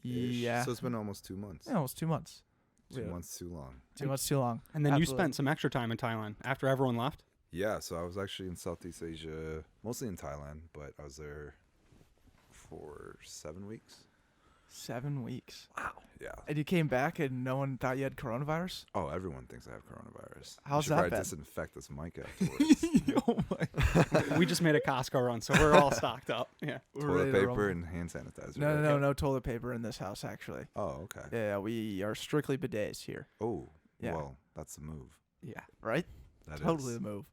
Yeah. So it's been almost 2 months. Yeah, almost 2 months. 2 months too long. 2 months too long. And then Absolutely. you spent some extra time in Thailand after everyone left? Yeah, so I was actually in Southeast Asia, mostly in Thailand, but I was there for 7 weeks. 7 weeks. Wow. Yeah. And you came back and no one thought you had coronavirus? Oh, everyone thinks I have coronavirus. How's should that probably been? disinfect this mic afterwards. Oh my. We just made a Costco run, so we're all stocked up. Yeah. We're Toilet ready to paper rumble. and hand sanitizer. No toilet paper in this house, actually. Oh, okay. Yeah, we are strictly bidets here. Oh, Yeah. well, that's the move. Yeah. Right? That Totally is. the move.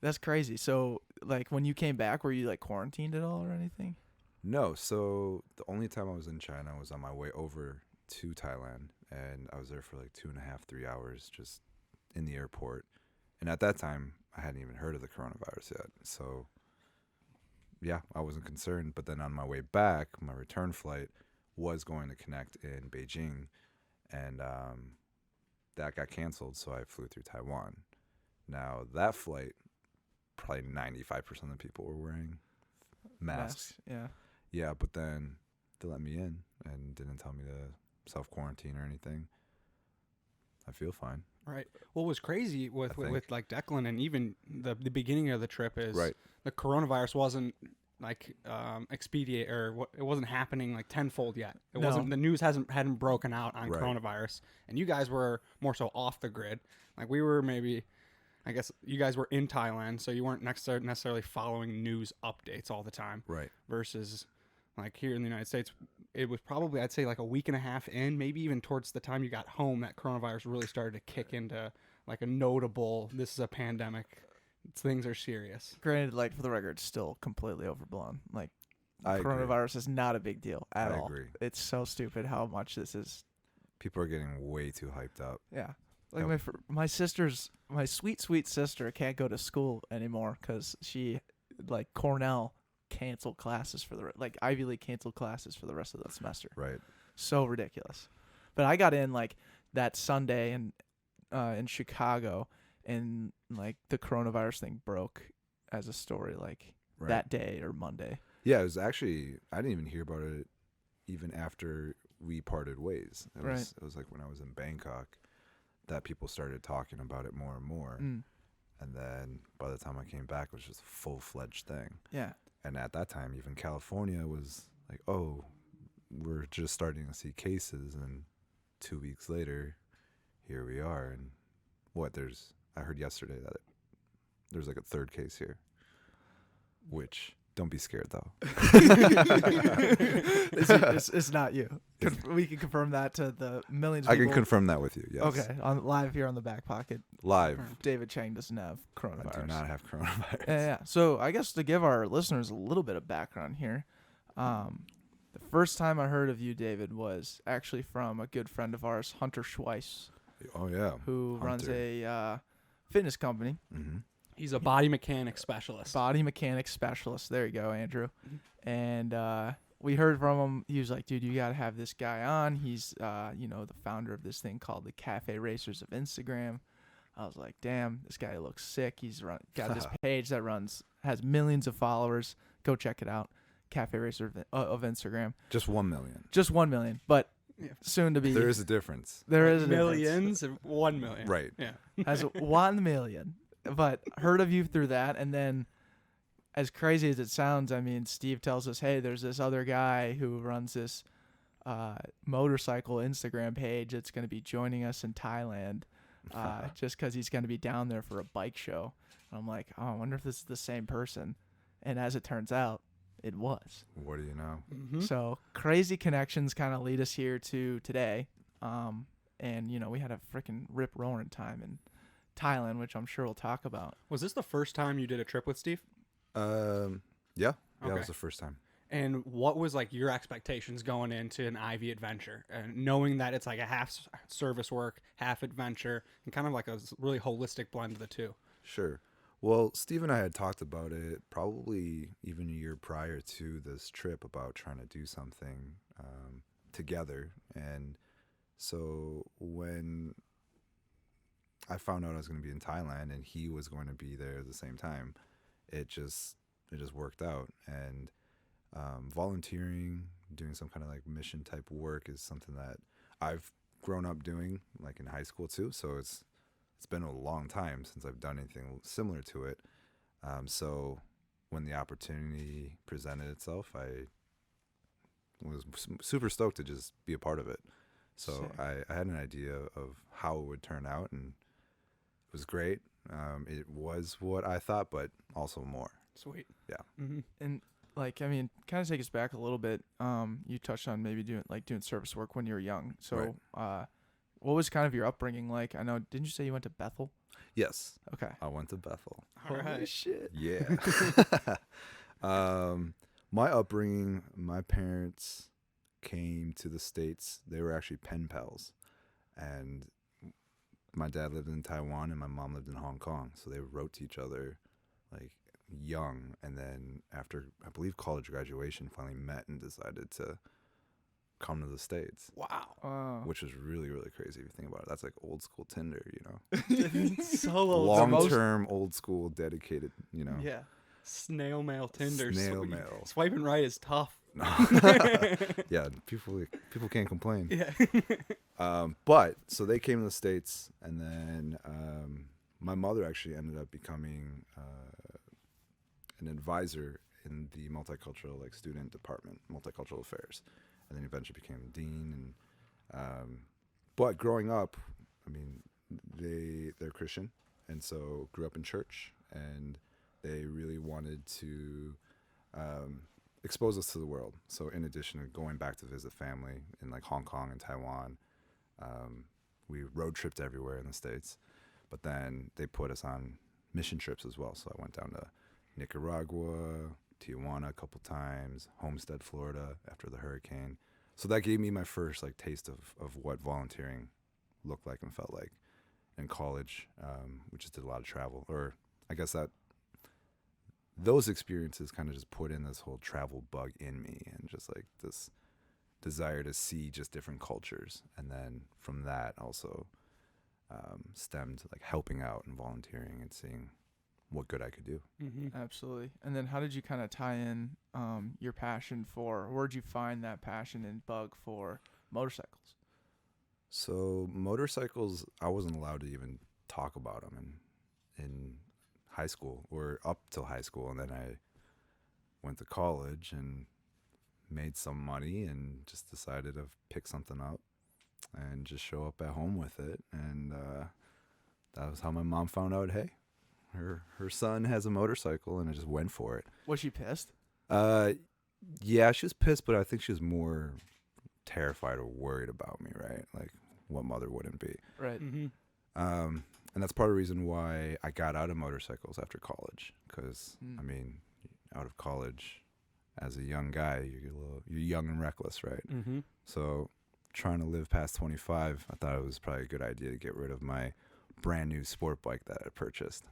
That's crazy. So, like, when you came back, were you, like, quarantined at all or anything? No, so the only time I was in China was on my way over to Thailand, and I was there for like 2.5, 3 hours just in the airport. And at that time, I hadn't even heard of the coronavirus yet. So, yeah, I wasn't concerned. But then on my way back, my return flight was going to connect in Beijing, and that got canceled, so I flew through Taiwan. Now, that flight, probably 95% of the people were wearing masks. Yeah. Yeah, but then they let me in and didn't tell me to self-quarantine or anything. I feel fine. Right. What was crazy with I think. with like Declan and even the beginning of the trip is Right. the coronavirus wasn't like expedite or it wasn't happening like tenfold yet. It No. wasn't, the news hadn't broken out on Right. coronavirus, and you guys were more so off the grid. Like we were maybe, I guess you guys were in Thailand, so you weren't necessarily following news updates all the time. Right. Versus like here in the United States, it was probably, I'd say, like a week and a half in, maybe even towards the time you got home, that coronavirus really started to kick into like a notable, this is a pandemic, things are serious. Granted, like, for the record, it's still completely overblown. Like, I agree. coronavirus is not a big deal at I all. agree. It's so stupid how much this is. People are getting way too hyped up. Yeah. Like, Yep. my sweet sister can't go to school anymore because she, like, Cornell canceled classes for like Ivy League canceled classes for the rest of the semester. Right. So ridiculous. But I got in like that Sunday in Chicago, and like the coronavirus thing broke as a story like Right. that day or Monday. Yeah, it was actually, I didn't even hear about it even after we parted ways. It was like when I was in Bangkok that people started talking about it more and more. Mm. And then by the time I came back, it was just a full-fledged thing. Yeah. And at that time, even California was like, oh, we're just starting to see cases. And 2 weeks later, here we are. And I heard yesterday that there's like a third case here, which, don't be scared though. It's not you. We can confirm that to the millions of I people. can confirm that with you, yes. Okay, on live here on the Backpocket, Live. David Chang doesn't have coronavirus. I do not have coronavirus. Yeah. So I guess to give our listeners a little bit of background here, the first time I heard of you, David, was actually from a good friend of ours, Hunter Schweiss, Oh, yeah. who runs Hunter. a fitness company, Mm-hmm. He's a body mechanic specialist. body mechanics specialist. There you go, Andrew. And we heard from him. He was like, dude, you got to have this guy on. He's, the founder of this thing called the Cafe Racers of Instagram. I was like, damn, this guy looks sick. He's got this page that has millions of followers. Go check it out. Cafe Racer of Instagram. Just 1 million. Just 1 million, but Yeah. soon to be. There is a difference. There is a millions of 1 million. Right. Yeah. Has 1 million, but heard of you through that, and then, as crazy as it sounds, I mean, Steve tells us, hey, there's this other guy who runs this motorcycle Instagram page that's going to be joining us in Thailand, just because he's going to be down there for a bike show. And I'm like, oh, I wonder if this is the same person. And as it turns out, it was. What do you know? Mm-hmm. So crazy connections kind of lead us here to today. And, we had a freaking rip-roaring time in Thailand, which I'm sure we'll talk about. Was this the first time you did a trip with Steve? Yeah. Yeah, Okay. it was the first time. And what was like your expectations going into an Ivy adventure, and knowing that it's like a half service work, half adventure, and kind of like a really holistic blend of the two? Sure. Well, Steve and I had talked about it probably even a year prior to this trip about trying to do something together. And so when I found out I was going to be in Thailand and he was going to be there at the same time, it just worked out. And volunteering, doing some kind of like mission type work is something that I've grown up doing like in high school too. So it's been a long time since I've done anything similar to it. So when the opportunity presented itself, I was super stoked to just be a part of it. So Sick. I had an idea of how it would turn out, and it was great. It was what I thought, but also more. Sweet. Yeah. Mm-hmm. And like, I mean, kind of take us back a little bit. You touched on maybe doing service work when you were young. So, what was kind of your upbringing like? I know, didn't you say you went to Bethel? Yes, Okay. I went to Bethel. All right. shit. Yeah. My upbringing, my parents came to the States. They were actually pen pals. And my dad lived in Taiwan and my mom lived in Hong Kong. So they wrote to each other like young. And then after, I believe, college graduation, finally met and decided to come to the States. Wow. Which is really, really crazy if you think about it. That's like old school Tinder, you know? So old. Long-term, old school, dedicated, you know? Yeah. Snail mail Tinder. Snail mail. Swiping right is tough. Yeah, people can't complain. Yeah. But so they came to the States, and then my mother actually ended up becoming an advisor in the multicultural like student department, multicultural affairs, and then eventually became a dean. And but growing up, I mean, they're Christian, and so grew up in church, and they really wanted to expose us to the world. So in addition to going back to visit family in like Hong Kong and Taiwan, we road tripped everywhere in the States, but then they put us on mission trips as well. So I went down to Nicaragua, Tijuana a couple times, Homestead, Florida after the hurricane. So that gave me my first like taste of what volunteering looked like and felt like. In college, we just did a lot of travel, or I guess that those experiences kind of just put in this whole travel bug in me, and just like this desire to see just different cultures. And then from that also stemmed like helping out and volunteering and seeing what good I could do. Mm-hmm. Absolutely. And then how did you kind of tie in your passion for, where'd you find that passion and bug for motorcycles? So motorcycles, I wasn't allowed to even talk about them in high school or up till high school. And then I went to college and made some money and just decided to pick something up and just show up at home with it. And that was how my mom found out, hey, her son has a motorcycle, and I just went for it. Was she pissed? Yeah, she was pissed, but I think she was more terrified or worried about me, right? Like, what mother wouldn't be? Right. Mm-hmm. And that's part of the reason why I got out of motorcycles after college. Because, I mean, out of college, as a young guy, you're young and reckless, right? Mm-hmm. So trying to live past 25, I thought it was probably a good idea to get rid of my brand new sport bike that I purchased.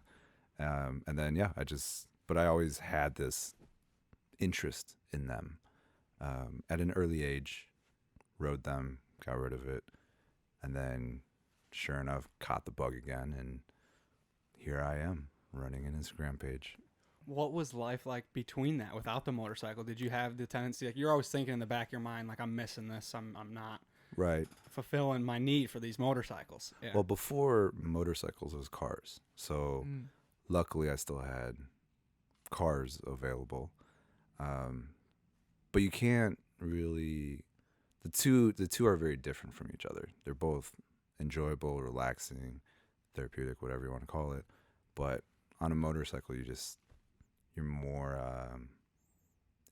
And then, yeah, but I always had this interest in them. At an early age, rode them, got rid of it, and then sure enough, caught the bug again, and here I am running an Instagram page. What was life like between that without the motorcycle? Did you have the tendency, like, you're always thinking in the back of your mind, like, I'm missing this, I'm not Right. fulfilling my need for these motorcycles? Yeah. Well, before motorcycles, it was cars. So luckily, I still had cars available. But you can't really. The two are very different from each other. They're both enjoyable, relaxing, therapeutic, whatever you want to call it. But on a motorcycle, you're more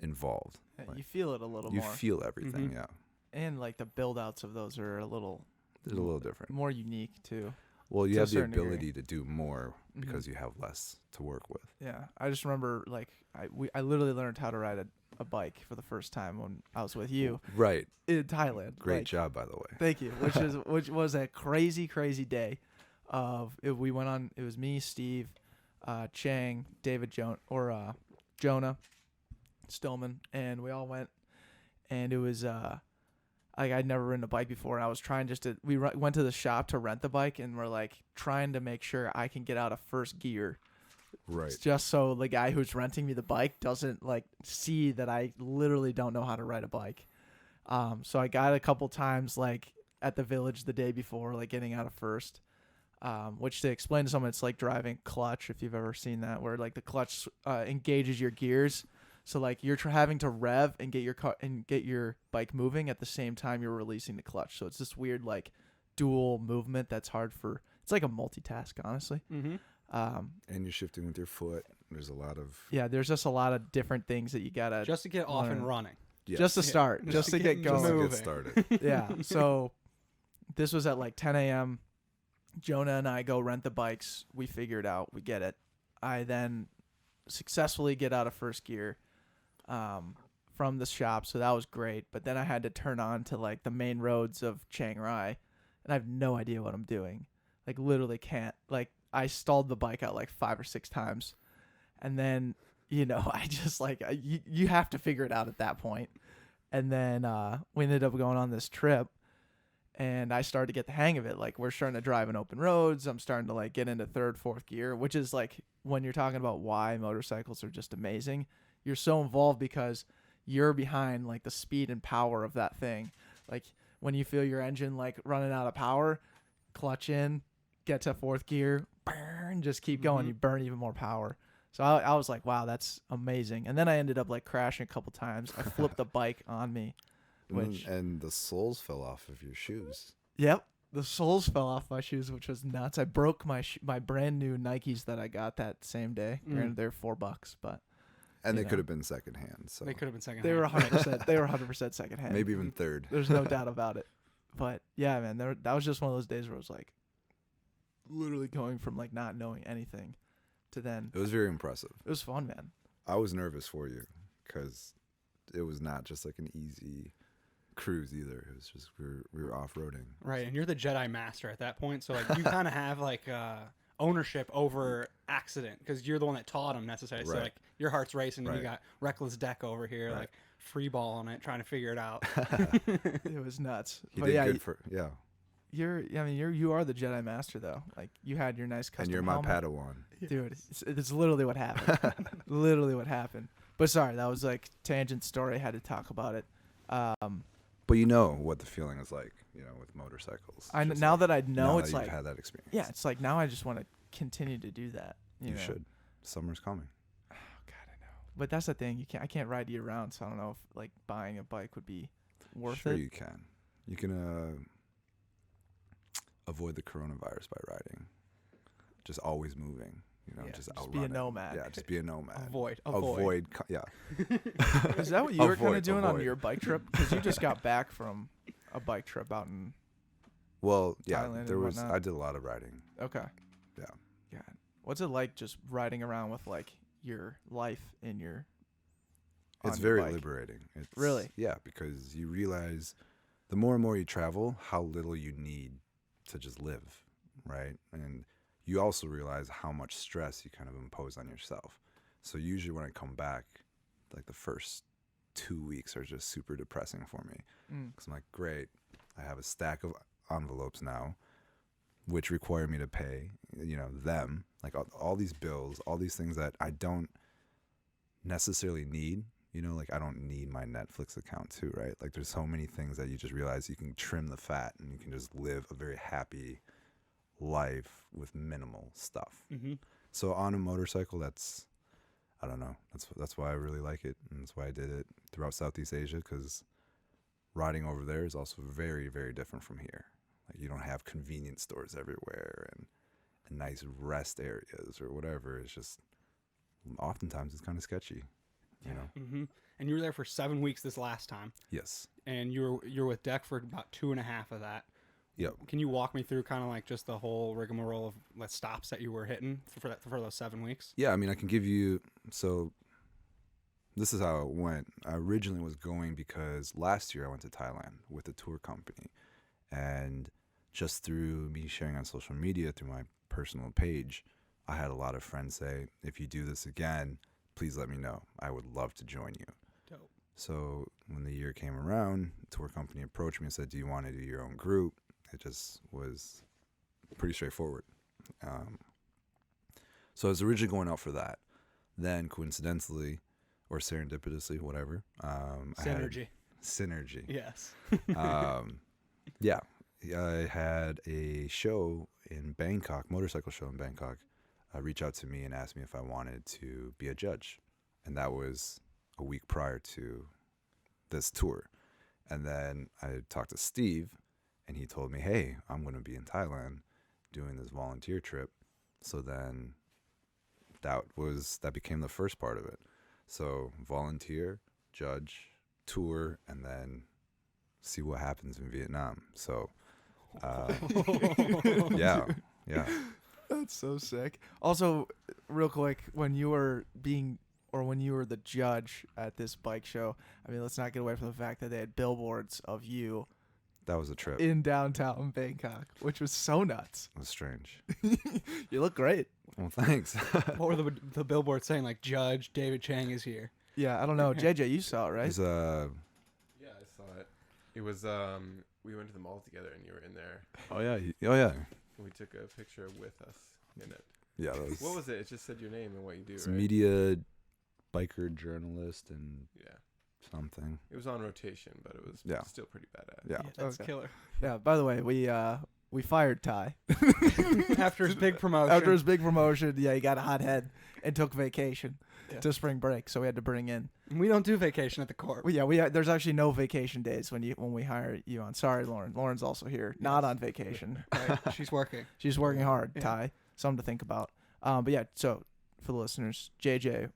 involved. You feel it a little You more. feel everything, yeah. And like the build outs of those are a little different. more unique too. Well, you to a have the certain degree. ability to do more because you have less to work with. Yeah, I just remember like I literally learned how to ride a bike for the first time when I was with you Right. in Thailand. Great Like, job, by the way. Thank you. Which was a crazy day. We went on. It was me, Steve, Chang, David Jonah, Stillman, and we all went. And it was like I'd never ridden a bike before, and I was trying went to the shop to rent the bike, and we're like trying to make sure I can get out of first gear. Right. It's just so the guy who's renting me the bike doesn't like see that I literally don't know how to ride a bike. So I got a couple times like at the village the day before, like getting out of first. Which to explain to someone, it's like driving clutch, if you've ever seen that, where like the clutch engages your gears. So like you're having to rev and get your car and get your bike moving at the same time you're releasing the clutch. So it's this weird like dual movement that's hard for. It's like a multitask, honestly. Mm-hmm. And you're shifting with your foot. There's a lot of Yeah, there's just a lot of different things that you gotta Just to get off and learn. running. yes. just to start, just to get just to going. get started. Yeah. So this was at like 10 a.m. Jonah and I go rent the bikes. We figure it out. We get it. I then successfully get out of first gear from the shop, so that was great. But then I had to turn on to like the main roads of Chiang Rai, and I have no idea what I'm doing. Like literally can't. Like I stalled the bike out like 5 or 6 times, and then I just like you have to figure it out at that point. And then we ended up going on this trip. And I started to get the hang of it. Like we're starting to drive in open roads. I'm starting to like get into 3rd, 4th gear, which is like when you're talking about why motorcycles are just amazing. You're so involved because you're behind like the speed and power of that thing. Like when you feel your engine like running out of power, clutch in, get to 4th gear, burn, just keep going. You burn even more power. So I was like, wow, that's amazing. And then I ended up like crashing a couple times. I flipped the bike on me. And the soles fell off of your shoes. Yep, the soles fell off my shoes, which was nuts. I broke my brand new Nikes that I got that same day. Granted, they're $4, but And they could have been secondhand. So They could have been second. they were 100%. They were 100% secondhand. maybe even third. There's no doubt about it. But yeah, man, that was just one of those days where I was like, literally going from like not knowing anything to then. It was very impressive. It was fun, man. I was nervous for you because it was not just like an easy cruise either. It was just we were off-roading. Right, and you're the Jedi Master at that point, so like you kind of have like ownership over accident because you're the one that taught him necessarily. So Right. like your heart's racing, and you Right. got reckless deck over here, Right. like free ball on it, trying to figure it out. It was nuts. He But did yeah, good for yeah. you are the Jedi Master though. Like you had your nice custom And you're my helmet. Padawan. Dude, it's literally what happened. Literally what happened. But sorry, that was like tangent story. I had to talk about it. But you know what the feeling is like, with motorcycles. Now Just that I like, know, now it's that like you've had that experience. yeah, it's like now I just want to continue to do that. You know? should. Summer's coming. Oh God, I know. But that's the thing. I can't ride year round, so I don't know if like buying a bike would be worth Sure it. you can. You can avoid the coronavirus by riding. Just always moving. Yeah, just just out be a running. nomad. Yeah, just be a nomad. Avoid. Yeah. Is that what you were kind of Avoid, doing on avoid. your bike trip? Because you just got back from a bike trip out in. Well, yeah, Thailand there and was. whatnot. I did a lot of riding. Okay. Yeah. God, what's it like just riding around with like your life in your? It's on your very bike? liberating. It's, Really? Yeah, because you realize the more and more you travel, how little you need to just live, right? And you also realize how much stress you kind of impose on yourself. So usually when I come back, like the first 2 weeks are just super depressing for me. Because I'm like, great, I have a stack of envelopes now, which require me to pay, them, like all these bills, all these things that I don't necessarily need. Like I don't need my Netflix account too, right? Like there's so many things that you just realize you can trim the fat and you can just live a very happy life with minimal stuff. Mm-hmm. So on a motorcycle, I don't know. That's why I really like it, and that's why I did it throughout Southeast Asia, because riding over there is also very, very different from here. Like you don't have convenience stores everywhere and nice rest areas or whatever. It's just oftentimes it's kind of sketchy, Mm-hmm. And you were there for 7 weeks this last time, Yes. and you were with Deck for about 2.5 of that. Yep. Can you walk me through kind of like just the whole rigmarole of like stops that you were hitting for those 7 weeks? Yeah, I mean, I can give you. So this is how it went. I originally was going because last year I went to Thailand with a tour company, and just through me sharing on social media through my personal page, I had a lot of friends say, if you do this again, please let me know. I would love to join you. Dope. So when the year came around, the tour company approached me and said, do you want to do your own group? It just was pretty straightforward. So I was originally going out for that. Then coincidentally, or serendipitously, whatever. Synergy. synergy. Yes. Yeah, I had a show in Bangkok, motorcycle show in Bangkok, reach out to me and ask me if I wanted to be a judge, and that was a week prior to this tour. And then I talked to Steve, and he told me, "Hey, I'm going to be in Thailand doing this volunteer trip." So then that became the first part of it. So volunteer, judge, tour, and then see what happens in Vietnam. So yeah. That's so sick. Also, real quick, when you were the judge at this bike show, I mean, let's not get away from the fact that they had billboards of you That was a trip. in downtown Bangkok, which was so nuts. It was strange. You look great. Well, thanks. What were the billboards saying? Like, Judge David Chang is here. Yeah, I don't know. JJ, you saw it, right? It was, Yeah, I saw it. It was we went to the mall together and you were in there. oh yeah. And we took a picture with us in it. Yeah, that was, What was it? It just said your name and what you do, it's right? media, biker, journalist, and Yeah. something. It was on rotation, but it was Yeah. still pretty badass. Yeah. That's Okay. killer. Yeah. By the way, we fired Ty After his big promotion. after his big promotion. Yeah, he got a hot head and took vacation Yeah. to spring break, so we had to bring in. We don't do vacation at the Corp. There's actually no vacation days when we hire you on. Sorry, Lauren. Lauren's also here, not on vacation. Right? She's working. She's working hard. Yeah. Ty, something to think about. But yeah, so for the listeners, JJ,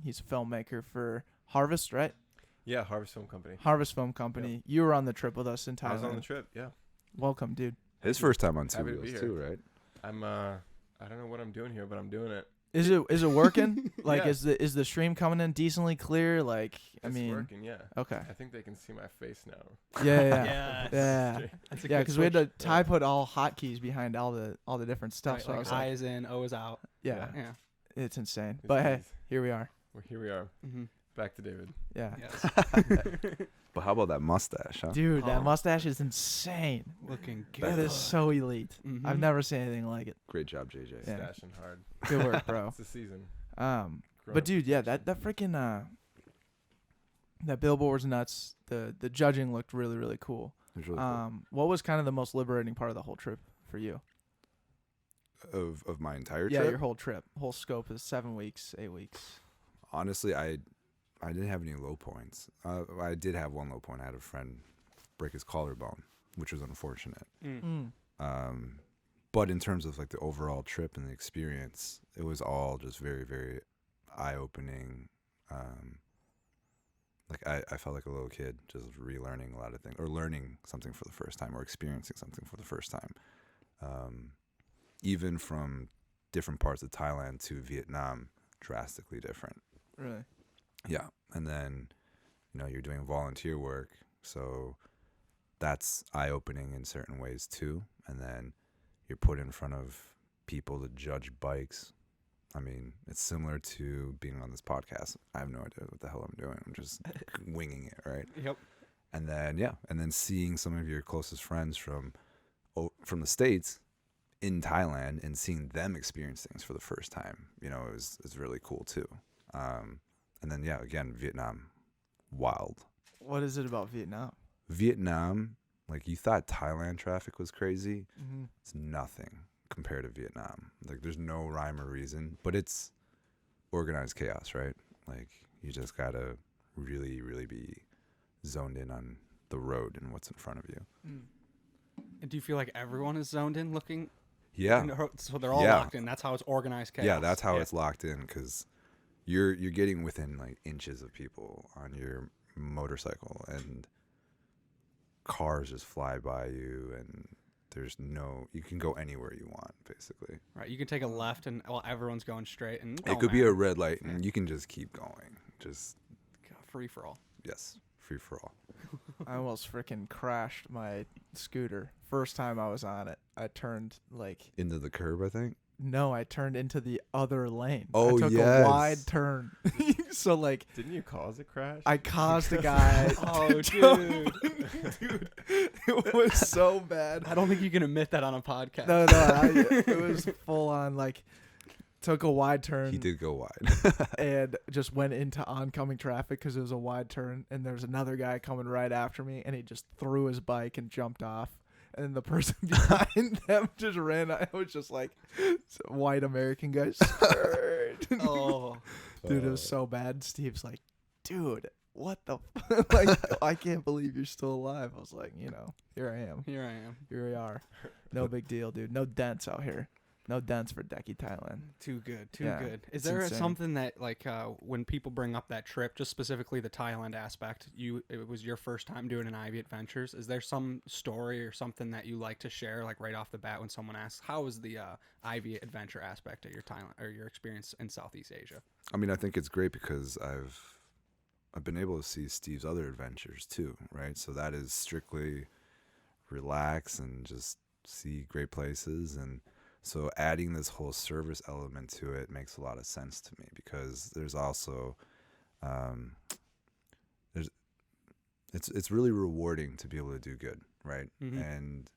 he's a filmmaker for Harvest, right? Yeah, Harvest Film Company. Harvest Film Company. You were on the trip with us in Thailand. I was on the trip, yeah. Welcome, dude. His first time on two Happy to be wheels here. too, right? I'm I don't know what I'm doing here, but I'm doing it. Is it working? Like, Yeah. is the stream coming in decently clear? Like, I It's mean, working, yeah. okay. I think they can see my face now. Yeah. Yes. Yeah. That's a Yeah, good because we had to switch. Ty put all hotkeys behind all the different stuff. Right, So I like was I like, is in, O is out. yeah, Yeah. it's insane. It's But hey, nice. here we are. Well, here we are. Mm-hmm. Back to David. Yeah. Yes. But how about that mustache, huh? Dude, that Oh. mustache is insane. Looking good. That is so elite. Mhm. I've never seen anything like it. Great job, JJ. Yeah. Stashing hard. Good work, bro. It's the season. But Grown-up dude, yeah, that freaking that billboard's nuts. The judging looked really, really cool. It was really cool. What was kind of the most liberating part of the whole trip for you? Of my entire Yeah, trip. your whole trip. Whole scope is 7 weeks, 8 weeks. Honestly, I didn't have any low points. I did have one low point. I had a friend break his collarbone, which was unfortunate. But in terms of like the overall trip and the experience, it was all just very, very eye-opening. Like I felt like a little kid just relearning a lot of things, or learning something for the first time, or experiencing something for the first time. Even from different parts of Thailand to Vietnam, drastically different. Really? Yeah. And then, you're doing volunteer work, so that's eye-opening in certain ways too. And then you're put in front of people to judge bikes. I mean, it's similar to being on this podcast. I have no idea what the hell I'm doing. I'm just winging it, right? Yep. And then seeing some of your closest friends from the States in Thailand and seeing them experience things for the first time, it was really cool too. And then, again, Vietnam, wild. What is it about Vietnam? Vietnam, like you thought Thailand traffic was crazy. Mm-hmm. It's nothing compared to Vietnam. Like there's no rhyme or reason, but it's organized chaos, right? Like you just gotta really, really be zoned in on the road and what's in front of you. And do you feel like everyone is zoned in looking? Yeah. So they're all Yeah. locked in. That's how it's organized chaos. Yeah, that's how it's locked in, because you're getting within like inches of people on your motorcycle, and cars just fly by you, and you can go anywhere you want, basically. Right. You can take a left and everyone's going straight, and It could be a red light, and you can just keep going. Just free for all. yes, free for all. I almost freaking crashed my scooter. First time I was on it, I turned Into the curb, I think. no, I turned into the other lane. Oh, I took yes. a wide turn. So Didn't you cause a crash? I caused a guy. Oh, dude, it was so bad. I don't think you can admit that on a podcast. No, it was full on took a wide turn. He did go wide. And just went into oncoming traffic because it was a wide turn, and there's another guy coming right after me, and he just threw his bike and jumped off, and then the person behind them just ran. I was just like, white American guy. Oh, Dude, it was so bad. Steve's like, dude, what the like, I can't believe you're still alive. I was like, here I am. here I am. Here we are. No big deal, dude. No dents out here. No dents for Decky, Thailand. Too good. Too Yeah, good. Is it's there insane. something that like when people bring up that trip, just specifically the Thailand aspect, it was your first time doing an Ivy Adventures? Is there some story or something that you like to share, like right off the bat when someone asks, how was the Ivy Adventure aspect of your Thailand or your experience in Southeast Asia? I mean, I think it's great because I've been able to see Steve's other adventures too, right? So that is strictly relax and just see great places, and so adding this whole service element to it makes a lot of sense to me because there's also it's really rewarding to be able to do good, right? Mhm. And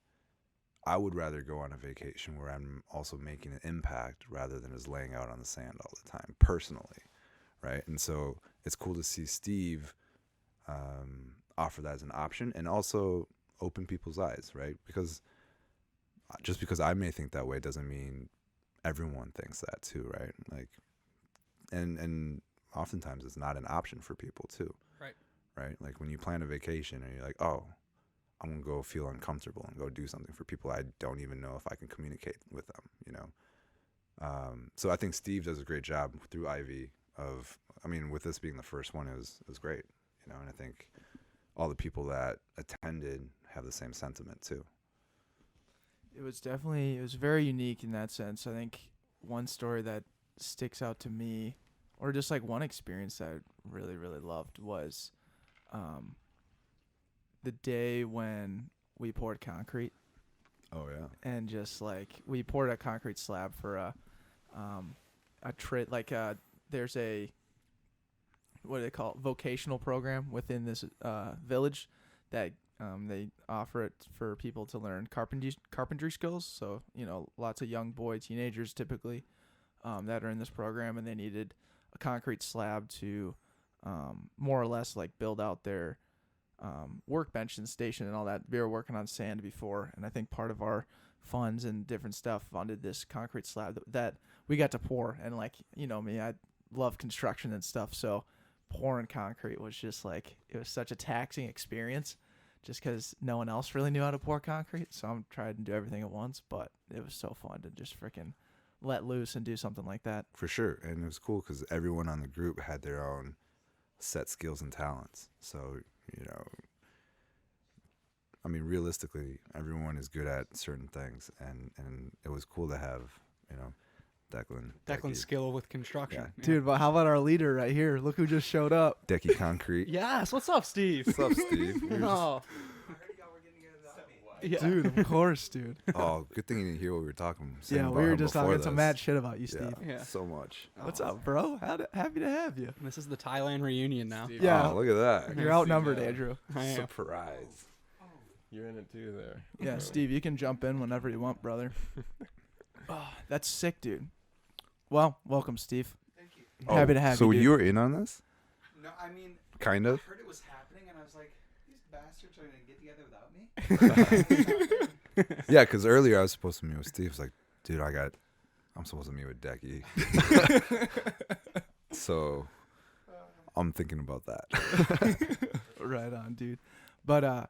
I would rather go on a vacation where I'm also making an impact rather than just laying out on the sand all the time, personally, right? And so it's cool to see Steve offer that as an option and also open people's eyes, right? Because just because I may think that way doesn't mean everyone thinks that too, right? Like, and oftentimes it's not an option for people too, right? Like when you plan a vacation and you're like, oh, I'm gonna go feel uncomfortable and go do something for people I don't even know if I can communicate with them, So I think Steve does a great job through Ivy with this being the first one, it was great, and I think all the people that attended have the same sentiment too. It was very unique in that sense. I think one story that sticks out to me, or just like one experience that I really, really loved was the day when we poured concrete. Oh yeah. And just like we poured a concrete slab for a there's a, what do they call it, vocational program within this village that they offer it for people to learn carpentry skills. So, lots of young teenagers typically that are in this program, and they needed a concrete slab to more or less like build out their workbench and station and all that. We were working on sand before, and I think part of our funds and different stuff funded this concrete slab that we got to pour. And like, me, I love construction and stuff, so pouring concrete was just like, it was such a taxing experience just because no one else really knew how to pour concrete. So I'm trying to do everything at once, but it was so fun to just freaking let loose and do something like that. For sure. And it was cool because everyone on the group had their own set skills and talents. So, realistically, everyone is good at certain things. And it was cool to have, Declan's Declan's skill with construction. Yeah. Dude, but how about our leader right here? Look who just showed up. Decky Concrete. Yes. What's up, Steve? What's up, Steve? Oh. Yeah. Dude, of course, dude. Oh, good thing you didn't hear what we were talking. Yeah, we were just talking some mad shit about you, Steve. Yeah. So much. What's up, bro? Happy to have you. This is the Thailand reunion now. Steve, Yeah. Oh, look at that. You're outnumbered, Yeah. Andrew. I am. Surprise. You're in it too there. Yeah, Steve, you can jump in whenever you want, brother. Oh, that's sick, dude. Well, welcome, Steve. Thank you. Happy to have so you, dude. you were in on this? No, I mean, Kind of? I heard it was happening, and I was like, these bastards are going to get together without me? Yeah, because earlier I was supposed to meet with Steve. I was like, dude, I'm supposed to meet with Decky. So I'm thinking about that. Right on, dude. But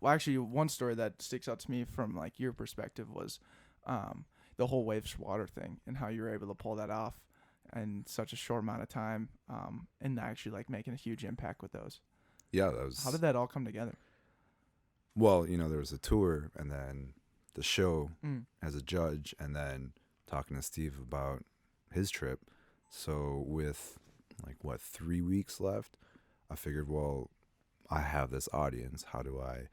actually, one story that sticks out to me from like your perspective was the whole waves water thing and how you were able to pull that off in such a short amount of time, and actually like making a huge impact with those. Yeah, that was. How did that all come together? Well, there was a tour and then the show Mm. as a judge, and then talking to Steve about his trip. So with 3 weeks left, I figured, well, I have this audience. How do I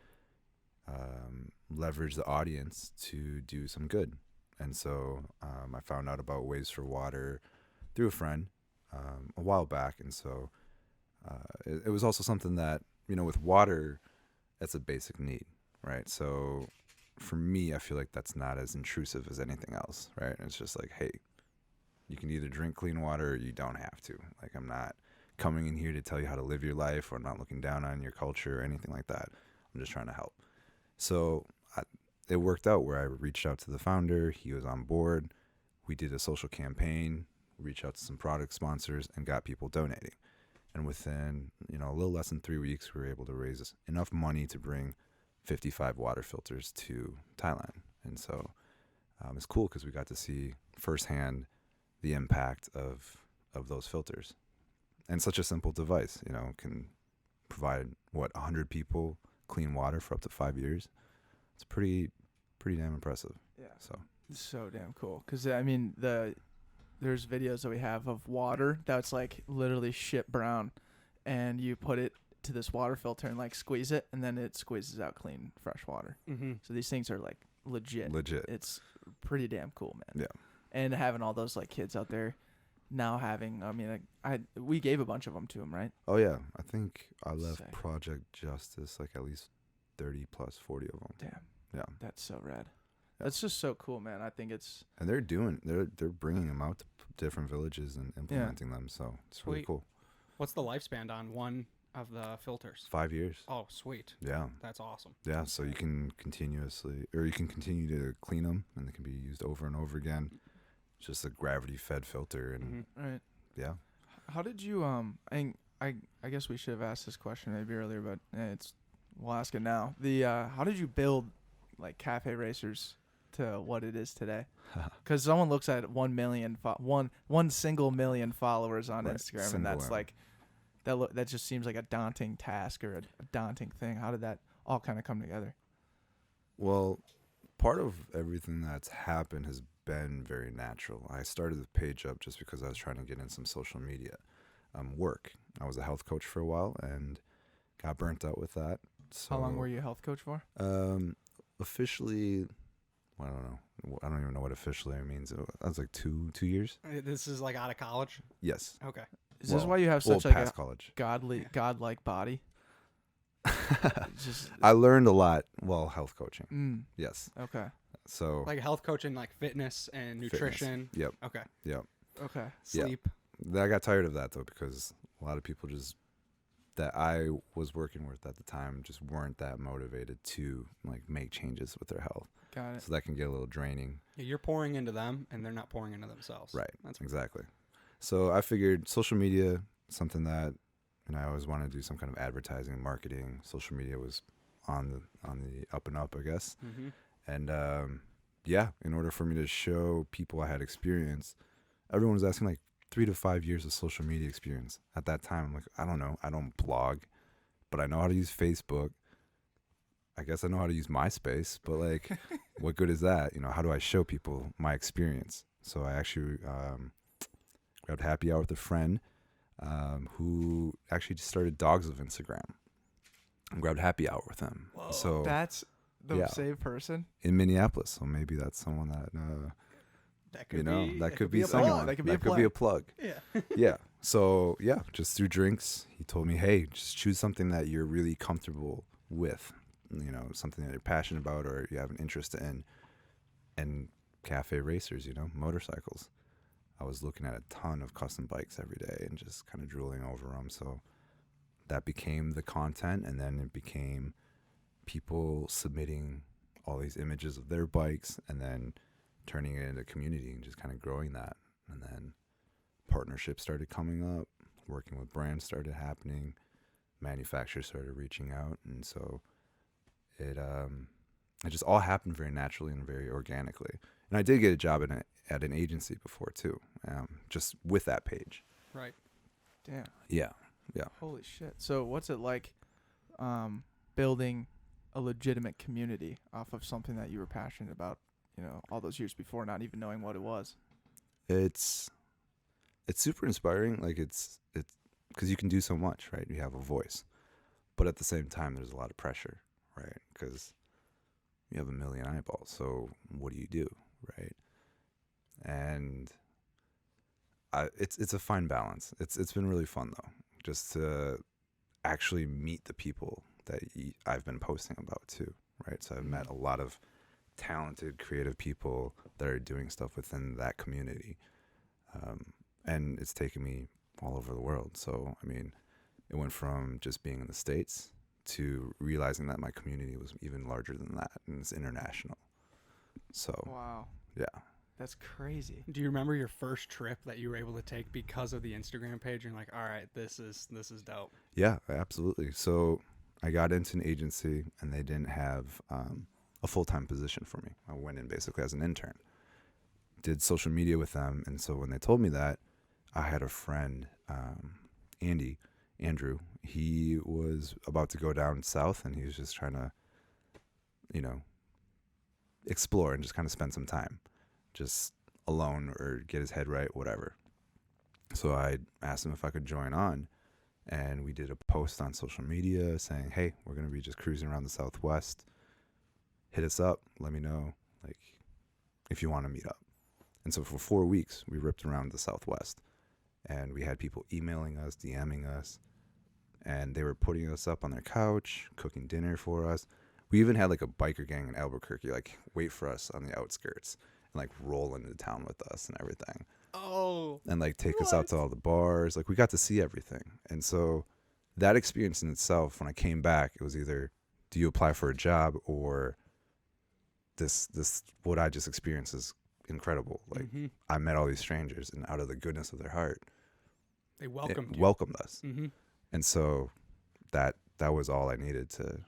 leverage the audience to do some good? And so I found out about Waves for Water through a friend a while back. And so it was also something that, with water, that's a basic need, right? So for me, I feel like that's not as intrusive as anything else, right? And it's just like, hey, You can either drink clean water or you don't have to. Like, I'm not coming in here to tell you how to live your life, or I'm not looking down on your culture or anything like that. I'm just trying to help. So it worked out where I reached out to the founder. He was on board. We did a social campaign, reached out to some product sponsors, and got people donating. And within, a little less than 3 weeks, we were able to raise enough money to bring 55 water filters to Thailand. And so it's cool because we got to see firsthand the impact of those filters. And such a simple device, can provide 100 people clean water for up to 5 years. It's pretty damn impressive. Yeah. So damn cool. Because I mean, there's videos that we have of water that's like literally shit brown, and you put it to this water filter and like squeeze it, and then it squeezes out clean fresh water. Mm-hmm. So these things are like legit. It's pretty damn cool, man. Yeah. And having all those like kids out there now having, I mean, we gave a bunch of them to them, right? Oh yeah, I think I left Sick. Project Justice like at least 30 plus 40 of them. Damn. Yeah. That's so rad. Yeah. That's just so cool, man. I think it's And they're bringing them out to different villages and implementing them. So it's really Sweet. cool. What's the lifespan on one of the filters? 5 years. Oh, sweet. Yeah. That's awesome. Yeah. So you can continue to clean them, and they can be used over and over again. It's just a gravity fed filter. And right. yeah. How did you I guess we should have asked this question maybe earlier, but we'll ask it now. How did you build like Cafe Racers to what it is today? Because someone looks at 1 million, one single million followers on Right, Instagram, and single that's M. like that just seems like a daunting task or a daunting thing. How did that all kind of come together? Well, part of everything that's happened has been very natural. I started the page up just because I was trying to get in some social media work. I was a health coach for a while and got burnt out with that. So, How long were you a health coach for? Officially, I don't know. I don't even know what officially means. That was like 2 years. This is like out of college? Yes. Okay. Is this Well- why you have Well, such like past a college. godlike body? Just I learned a lot while health coaching. Yes. okay. So Like health coaching, like fitness and fitness. nutrition. Yep. Okay. Yep. Okay. Sleep. I got tired of that though, because a lot of people that I was working with at the time just weren't that motivated to like make changes with their health. Got it. So that can get a little draining. Yeah, you're pouring into them, and they're not pouring into themselves. Right. That's Exactly. So I figured social media, something that, I always wanted to do some kind of advertising, marketing. Social media was on the up and up, I guess. Mm-hmm. And in order for me to show people I had experience, everyone was asking like 3 to 5 years of social media experience. At that time, I'm like, I don't know. I don't blog, but I know how to use Facebook. I guess I know how to use MySpace, but like, what good is that? How do I show people my experience? So I actually grabbed happy hour with a friend who actually just started Dogs of Instagram, and grabbed happy hour with him. Whoa. So That's the yeah. same person. in Minneapolis, so maybe that's someone that That could be. that could be a plug. someone. That could be a a plug. Yeah. Yeah. So yeah, just through drinks, he told me, hey, just choose something that you're really comfortable with, something that you're passionate about or you have an interest in. And Cafe Racers, motorcycles. I was looking at a ton of custom bikes every day and just kind of drooling over them. So that became the content, and then it became people submitting all these images of their bikes and then turning it into a community and just kind of growing that. And then partnerships started coming up, working with brands started happening, manufacturers started reaching out, and so it just all happened very naturally and very organically. And I did get a job at an agency before too, just with that page. Right. Damn. Yeah. Holy shit. So what's it like building a legitimate community off of something that you were passionate about, all those years before, not even knowing what it was? It's super inspiring. Like it's because you can do so much, right? You have a voice, but at the same time, there's a lot of pressure, right? Because you have a million eyeballs. So what do you do, right? And it's a fine balance. It's been really fun though, just to actually meet the people that I've been posting about too, right? So I've met a lot of talented, creative people that are doing stuff within that community. And it's taken me all over the world. So, I mean, it went from just being in the States to realizing that my community was even larger than that, and it's international. So, Wow, yeah. that's crazy. Do you remember your first trip that you were able to take because of the Instagram page? And you're like, all right, this is dope. Yeah, absolutely. So I got into an agency, and they didn't have a full-time position for me. I went in basically as an intern, did social media with them. And so when they told me that, I had a friend, Andrew. He was about to go down south, and he was just trying to, explore and just kind of spend some time just alone or get his head right, whatever. So I asked him if I could join on, and we did a post on social media saying, hey, we're going to be just cruising around the Southwest. Hit us up. Let me know, like, if you want to meet up. And so for 4 weeks, we ripped around the Southwest, and we had people emailing us, DMing us, and they were putting us up on their couch, cooking dinner for us. We even had like a biker gang in Albuquerque, like, wait for us on the outskirts and like roll into town with us and everything. Oh. And like take us out to all the bars. Like, we got to see everything. And so that experience in itself, when I came back, it was either, do you apply for a job, or this what I just experienced is incredible. Like, I met all these strangers, and out of the goodness of their heart, They welcomed you. welcomed us. Mm-hmm. And so that was all I needed to,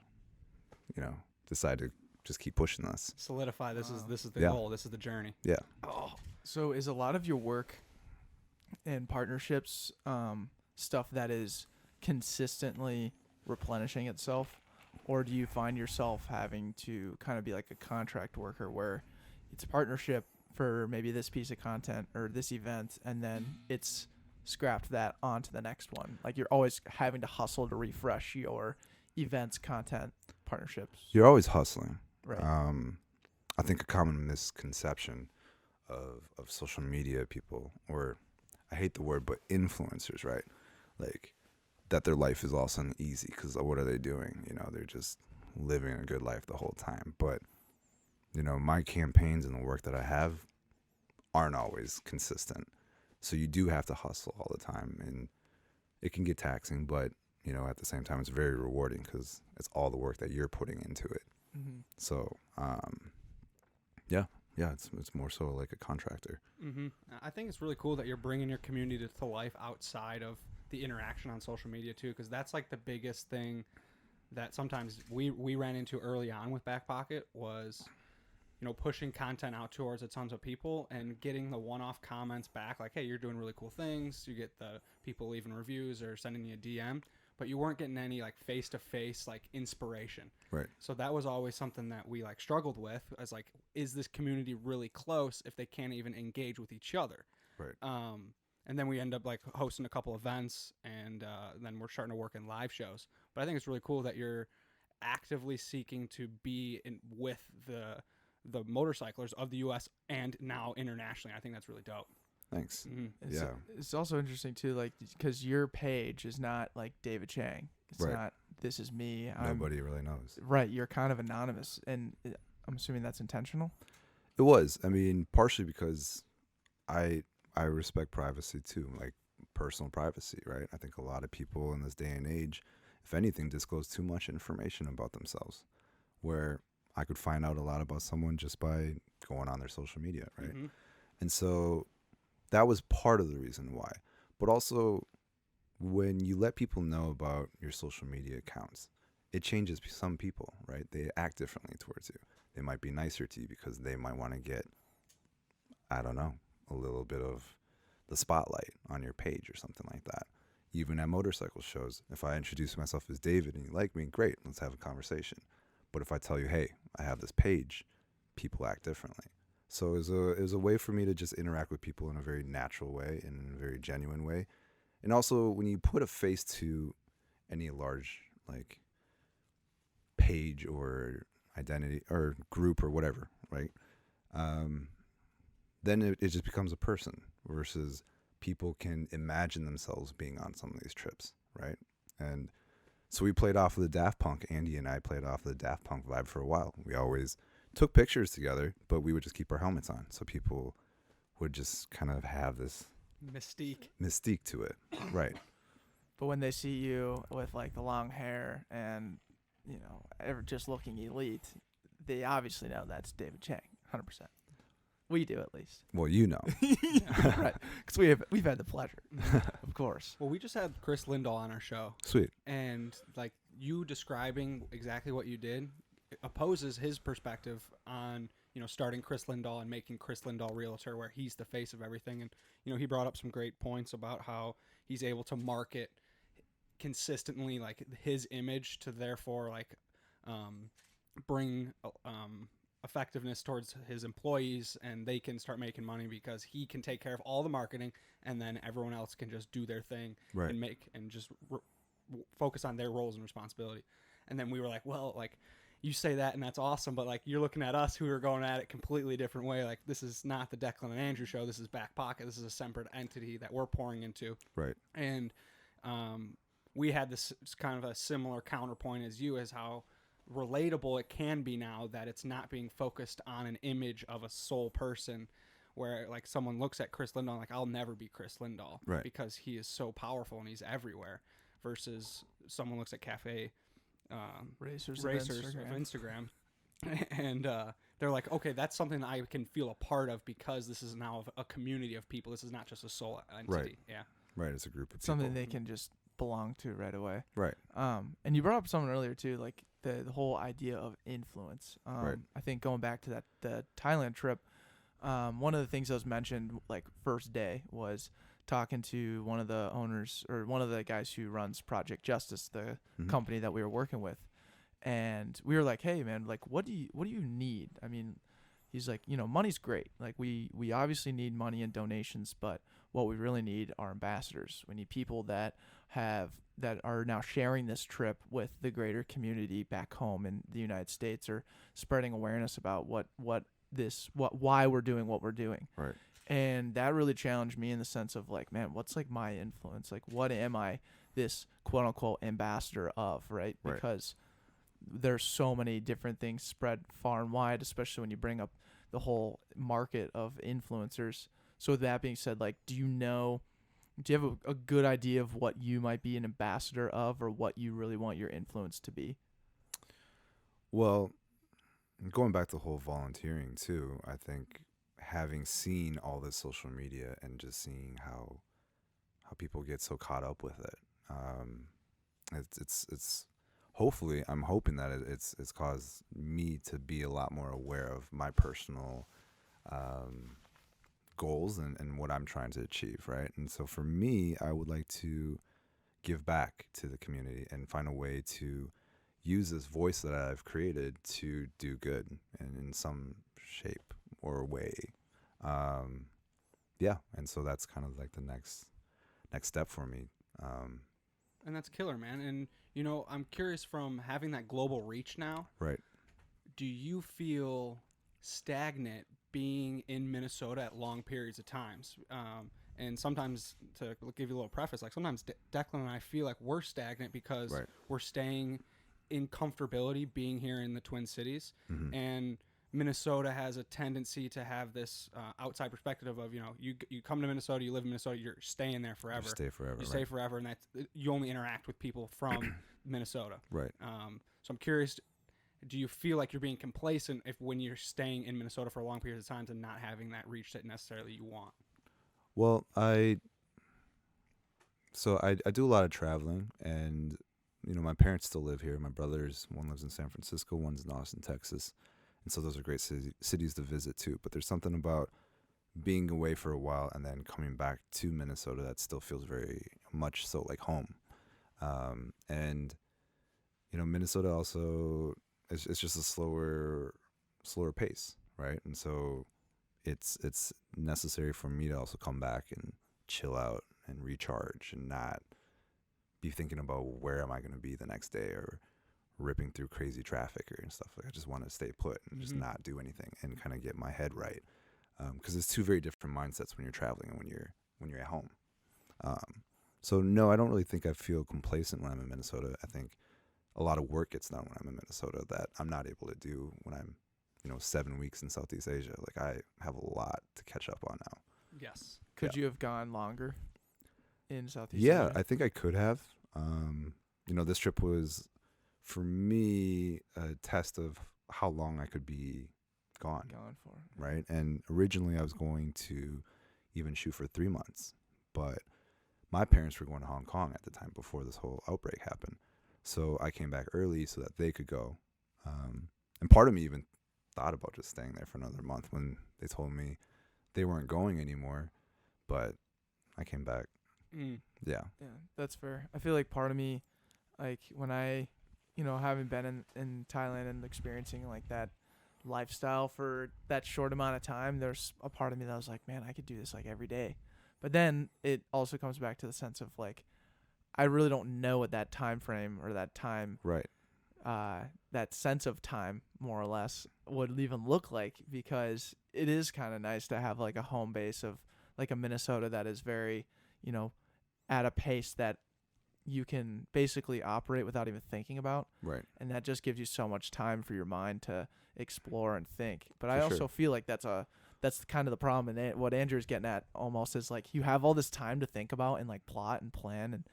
decide to just keep pushing this. Solidify. This is the Yeah. goal. This is the journey. Yeah. Oh, so is a lot of your work and partnerships stuff that is consistently replenishing itself, or do you find yourself having to kind of be like a contract worker where it's a partnership for maybe this piece of content or this event, and then it's scrapped that onto the next one? Like, you're always having to hustle to refresh your events, content, partnerships. You're always hustling. Right. I think a common misconception of social media people, or I hate the word, but influencers, right? Like, that their life is all of a sudden easy because what are they doing? They're just living a good life the whole time. But, my campaigns and the work that I have aren't always consistent. So you do have to hustle all the time, and it can get taxing, but, at the same time, it's very rewarding because it's all the work that you're putting into it. Mm-hmm. So, it's more so like a contractor. Mm-hmm. I think it's really cool that you're bringing your community to life outside of the interaction on social media too, because that's like the biggest thing that sometimes we ran into early on with Backpocket was, pushing content out towards a tons of people and getting the one-off comments back like, hey, you're doing really cool things. You get the people leaving reviews or sending you a DM, but you weren't getting any like face-to-face like inspiration. Right. So that was always something that we like struggled with, as like, is this community really close if they can't even engage with each other? Right. And then we end up like hosting a couple events, and then we're starting to work in live shows. But I think it's really cool that you're actively seeking to be with the motorcyclers of the U.S. and now internationally. I think that's really dope. Thanks. Mm-hmm. Yeah. It's also interesting too, like, because your page is not like David Chang. It's Right. not, this is me. Nobody really knows. Right. You're kind of anonymous, and I'm assuming that's intentional. It was. I mean, partially because I respect privacy too, like personal privacy, right? I think a lot of people in this day and age, if anything, disclose too much information about themselves, where I could find out a lot about someone just by going on their social media, right? Mm-hmm. And so that was part of the reason why. But also, when you let people know about your social media accounts, it changes some people, right? They act differently towards you. They might be nicer to you because they might want to get, I don't know, a little bit of the spotlight on your page or something like that. Even at motorcycle shows, if I introduce myself as David and you like me, great, let's have a conversation. But if I tell you, hey, I have this page, people act differently. So it was a way for me to just interact with people in a very natural way and in a very genuine way. And also, when you put a face to any large like page or identity or group or whatever, right? Then it just becomes a person versus people can imagine themselves being on some of these trips, right? And so we played off of the Daft Punk. Andy and I played off of the Daft Punk vibe for a while. We always took pictures together, but we would just keep our helmets on. So people would just kind of have this Mystique. to it. Right. But when they see you with like the long hair and ever just looking elite, they obviously know that's David Chang, 100%. We do at least. Well, you know. Right, because we've had the pleasure, of course. Well, we just had Chris Lindahl on our show, Sweet. and like you describing exactly what you did opposes his perspective on starting Chris Lindahl and making Chris Lindahl realtor, where he's the face of everything. And he brought up some great points about how he's able to market consistently like his image to therefore like bring effectiveness towards his employees, and they can start making money because he can take care of all the marketing, and then everyone else can just do their thing Right. and just focus on their roles and responsibility. And then we were like, well, like you say that and that's awesome, but like you're looking at us who are going at it completely different way. Like this is not the Declan and Andrew show. This is Backpocket. This is a separate entity that we're pouring into. Right. And we had this kind of a similar counterpoint as you, as how relatable it can be now that it's not being focused on an image of a sole person, where like someone looks at Chris Lindahl like, I'll never be Chris Lindahl, Right. because he is so powerful and he's everywhere, versus someone looks at Cafe Racers of Instagram and they're like, okay, that's something that I can feel a part of because this is now a community of people. This is not just a sole entity. Right. Yeah. Right. It's a group of Something people. they can just belong to right away. Right. And you brought up something earlier too, like the whole idea of influence. Right. I think going back to the Thailand trip, one of the things that was mentioned like first day was talking to one of the owners, or one of the guys who runs Project Justice, the Mhm. company that we were working with. And we were like, hey man, like what do you need? I mean, he's like, money's great. Like we obviously need money and donations, but what we really need are ambassadors. We need people that are now sharing this trip with the greater community back home in the United States, or spreading awareness about why we're doing what we're doing. Right. And that really challenged me in the sense of like, man, what's like my influence? Like, what am I this quote unquote ambassador of, right? Right. Because there's so many different things spread far and wide, especially when you bring up the whole market of influencers. So with that being said, like, do you have a good idea of what you might be an ambassador of, or what you really want your influence to be? Well, going back to the whole volunteering too, I think having seen all this social media and just seeing how people get so caught up with it, it's hopefully, I'm hoping that it's caused me to be a lot more aware of my personal goals and what I'm trying to achieve, right? And so for me, I would like to give back to the community and find a way to use this voice that I've created to do good and in some shape or way. And so that's kind of like the next step for me. And that's killer, man. And I'm curious, from having that global reach now, Right. do you feel stagnant being in Minnesota at long periods of times? And sometimes, to give you a little preface, like sometimes Declan and I feel like we're stagnant because Right. we're staying in comfortability being here in the Twin Cities. Mhm. And Minnesota has a tendency to have this outside perspective of, you come to Minnesota, you live in Minnesota, you're staying there forever. You stay forever. You right. stay forever, and you only interact with people from Minnesota. Right. So I'm curious, do you feel like you're being complacent when you're staying in Minnesota for a long period of time and not having that reach that necessarily you want? Well, I do a lot of traveling, and my parents still live here. My brothers, one lives in San Francisco, one's in Austin, Texas, and so those are great cities to visit too. But there's something about being away for a while and then coming back to Minnesota that still feels very much so like home. And Minnesota also it's just a slower pace, right? And so it's necessary for me to also come back and chill out and recharge and not be thinking about where am I going to be the next day or ripping through crazy traffic and stuff. Like I just want to stay put and just not do anything and kind of get my head right. Because it's two very different mindsets when you're traveling and when you're at home. So no, I don't really think I feel complacent when I'm in Minnesota. I think a lot of work gets done when I'm in Minnesota that I'm not able to do when I'm 7 weeks in Southeast Asia. Like I have a lot to catch up on now. Yes. Could Yeah. you have gone longer in Southeast Yeah, Asia? I think I could have. This trip was for me a test of how long I could be gone, Gone for. right? And originally I was going to even shoot for 3 months, but my parents were going to Hong Kong at the time before this whole outbreak happened. So I came back early so that they could go. And part of me even thought about just staying there for another month when they told me they weren't going anymore. But I came back. Mm. Yeah. Yeah, that's fair. I feel like part of me, like when I, having been in Thailand and experiencing like that lifestyle for that short amount of time, there's a part of me that was like, man, I could do this like every day. But then it also comes back to the sense of like, I really don't know what that time frame or that time, Right. that sense of time more or less would even look like, because it is kind of nice to have like a home base of like a Minnesota that is very, at a pace that you can basically operate without even thinking about. Right. And that just gives you so much time for your mind to explore and think. But For I also sure. feel like that's kind of the problem. And what Andrew's getting at almost is like you have all this time to think about and like plot and plan and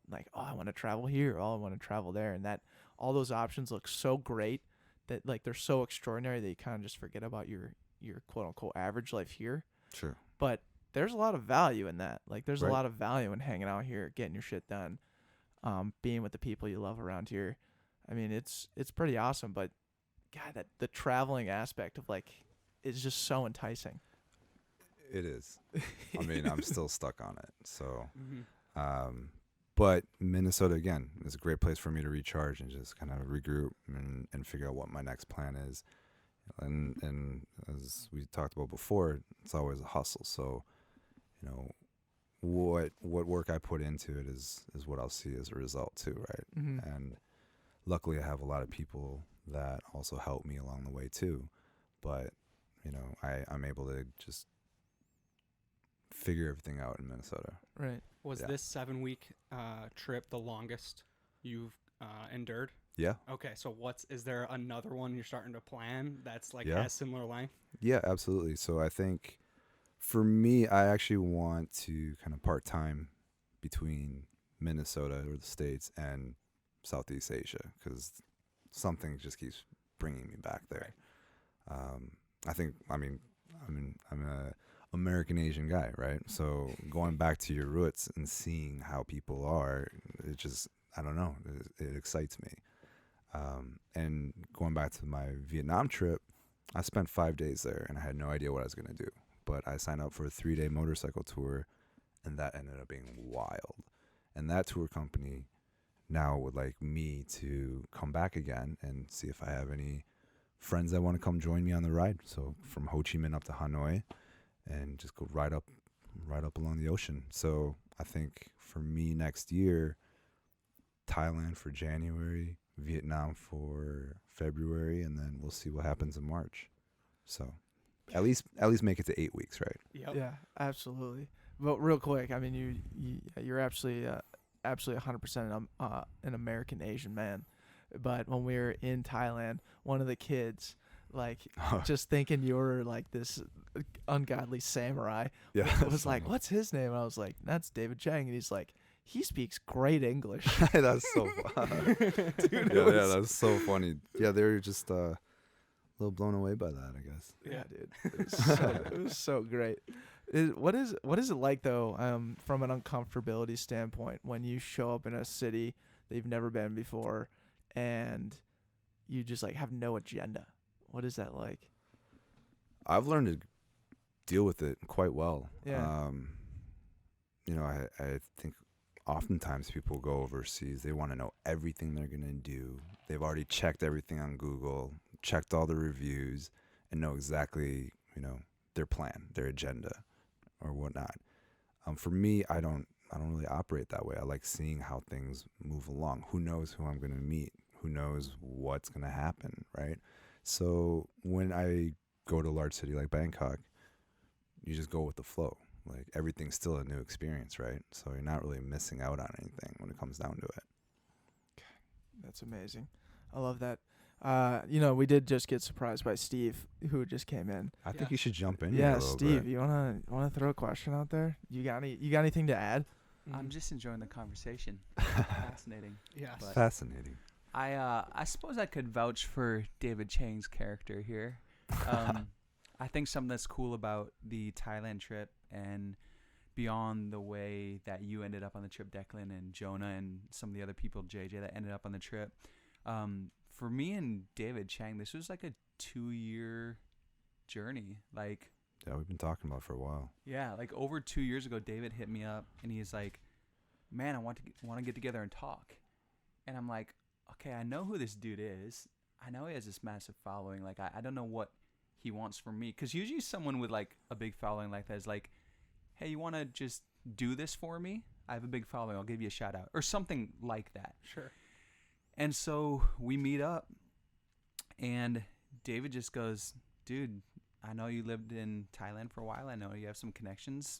like, oh, I want to travel here. Oh, I want to travel there. And that all those options look so great that like they're so extraordinary that you kind of just forget about your quote unquote average life here. Sure. But there's a lot of value in that. Like there's a Right. lot of value in hanging out here, getting your shit done, being with the people you love around here. I mean, it's pretty awesome. But God, that the traveling aspect of like is just so enticing. It is. I mean, I'm still stuck on it. So, Mm-hmm. but Minnesota again is a great place for me to recharge and just kind of regroup and figure out what my next plan is. And as we talked about before, it's always a hustle. So, what work I put into it is what I'll see as a result too, right? Mm-hmm. And luckily, I have a lot of people that also help me along the way too. But I'm able to just figure everything out in Minnesota. Right. Was Yeah. this 7-week trip the longest you've endured? Yeah. Okay, so is there another one you're starting to plan that's like Yeah. has similar length? Yeah, absolutely. So I think for me, I actually want to kind of part-time between Minnesota or the States and Southeast Asia because something just keeps bringing me back there. I'm a American Asian guy, right? So going back to your roots and seeing how people are, it just, I don't know, it excites me. And going back to my Vietnam trip, I spent 5 days there and I had no idea what I was going to do. But I signed up for a 3-day motorcycle tour and that ended up being wild. And that tour company now would like me to come back again and see if I have any friends that want to come join me on the ride. So from Ho Chi Minh up to Hanoi and just go right up along the ocean. So I think for me next year, Thailand for January, Vietnam for February, and then we'll see what happens in March. So at least make it to 8 weeks, right? Yep. Yeah, absolutely. But real quick, I mean, you're absolutely 100% an American Asian man. But when we were in Thailand, one of the kids, like, just thinking you were like this ungodly samurai, was like, "What's his name?" And I was like, "That's David Chang," and he's like, "He speaks great English." That's so fun. Dude, Yeah, that's so funny. Yeah, they're just a little blown away by that, I guess. Yeah, dude. It was so great. What is it like though, from an uncomfortability standpoint, when you show up in a city that you've never been before, and you just like have no agenda? What is that like? I've learned to deal with it quite well. Yeah. I think oftentimes people go overseas, they want to know everything they're going to do. They've already checked everything on Google, checked all the reviews, and know exactly, their plan, their agenda, or whatnot. For me, I don't really operate that way. I like seeing how things move along. Who knows who I'm going to meet? Who knows what's going to happen, right? So when I go to a large city like Bangkok, you just go with the flow. Like everything's still a new experience, right? So you're not really missing out on anything when it comes down to it. That's amazing. I love that. We did just get surprised by Steve, who just came in. I think you should jump in. Yeah, here a little Steve, bit. you wanna throw a question out there? You got anything to add? I'm just enjoying the conversation. Fascinating. Yes. But Fascinating. I suppose I could vouch for David Chang's character here. I think something that's cool about the Thailand trip and beyond the way that you ended up on the trip, Declan and Jonah and some of the other people, JJ, that ended up on the trip. For me and David Chang, this was like a 2-year journey. Like, Yeah, we've been talking about it for a while. yeah, like over 2 years ago, David hit me up and he's like, "Man, I want to get together and talk." And I'm like, "Okay, I know who this dude is. I know he has this massive following. Like, I don't know what he wants from me." Because usually someone with like a big following like that is like, "Hey, you want to just do this for me? I have a big following. I'll give you a shout out," or something like that. Sure. And so we meet up, and David just goes, "Dude, I know you lived in Thailand for a while. I know you have some connections.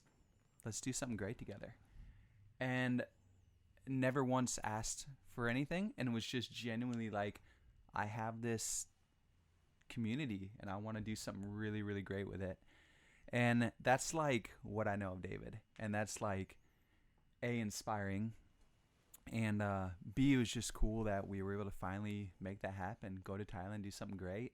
Let's do something great together." And never once asked for anything, and was just genuinely like, I have this community, and I want to do something really, really great with it. And that's like what I know of David, and that's like A, inspiring, and B, it was just cool that we were able to finally make that happen, go to Thailand, do something great.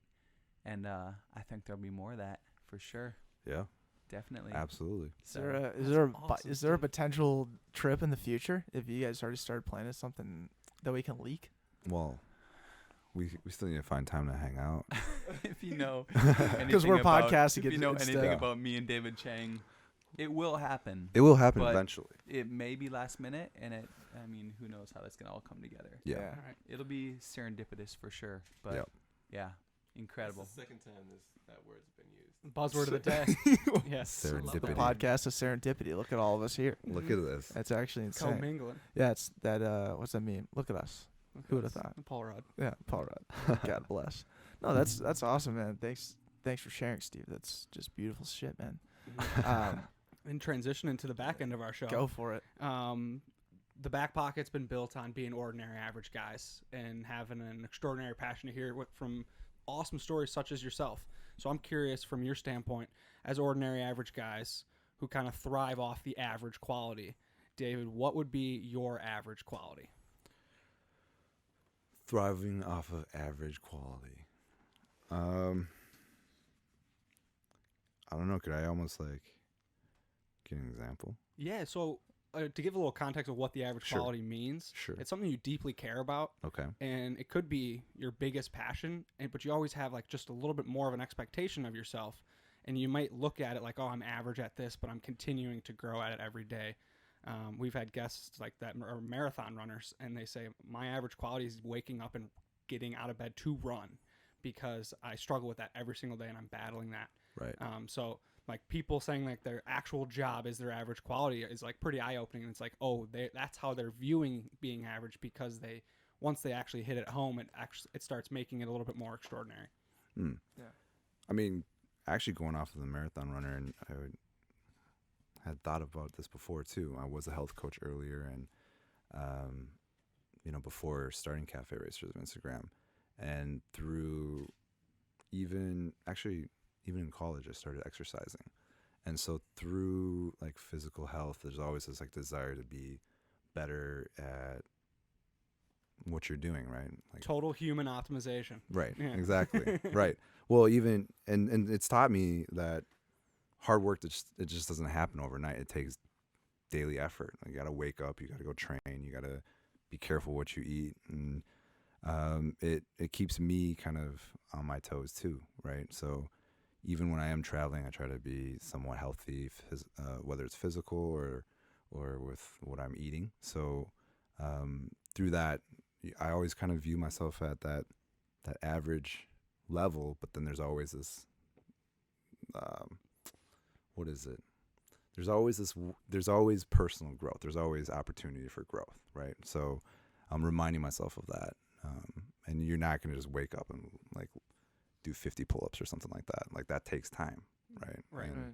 And I think there'll be more of that for sure. Yeah, Definitely. absolutely. Is there a potential trip in the future if you guys already started planning something that we can leak? Well, we still need to find time to hang out. If you know, because we're podcasting. If you know it's anything still- about me and David Chang, it will happen. It will happen But- eventually. It may be last minute, and who knows how that's gonna all come together. Yeah. All right. It'll be serendipitous for sure. But Yep. yeah, incredible. That's the second time that word's been used. Buzzword of the day. Yes. the Serendipity. podcast of serendipity. Look at all of us here. Look at this. That's actually insane. Co-mingling. Yeah, it's that. What's that mean? Look at us. Who would've thought? Paul Rudd. Yeah, Paul Rudd. God bless. No, that's awesome, man. Thanks for sharing, Steve. That's just beautiful shit, man. In transition into the back end of our show. Go for it. The Backpocket's been built on being ordinary, average guys and having an extraordinary passion to hear from awesome stories such as yourself. So I'm curious, from your standpoint, as ordinary, average guys who kind of thrive off the average quality, David, what would be your average quality? Thriving off of average quality. I don't know. Could I almost like get an example? Yeah, so to give a little context of what the average Sure. quality means, Sure. it's something you deeply care about, Okay. and it could be your biggest passion, but you always have like just a little bit more of an expectation of yourself, and you might look at it like, oh, I'm average at this, but I'm continuing to grow at it every day. We've had guests like that are marathon runners, and they say my average quality is waking up and getting out of bed to run, because I struggle with that every single day, and I'm battling that. Right. So like people saying like their actual job is their average quality is like pretty eye opening. And it's like, oh, that's how they're viewing being average, because once they actually hit it home, it starts making it a little bit more extraordinary. Mm. Yeah. I mean, actually going off of the marathon runner, and had thought about this before too. I was a health coach earlier, and before starting Cafe Racers of Instagram, and through even in college, I started exercising. And so through like physical health, there's always this like desire to be better at what you're doing, right? Like, Total human optimization. right. Yeah. Exactly. Right. Well, even, and it's taught me that hard work, it just doesn't happen overnight. It takes daily effort. Like, you got to wake up, you got to go train, you got to be careful what you eat. And it keeps me kind of on my toes too, right? So even when I am traveling, I try to be somewhat healthy, whether it's physical or with what I'm eating. So through that, I always kind of view myself at that average level, but then there's always this, what is it? There's always personal growth. There's always opportunity for growth, right? So I'm reminding myself of that. And you're not going to just wake up and like do 50 pull-ups or something like that. Like, that takes time, right? Right. And Right.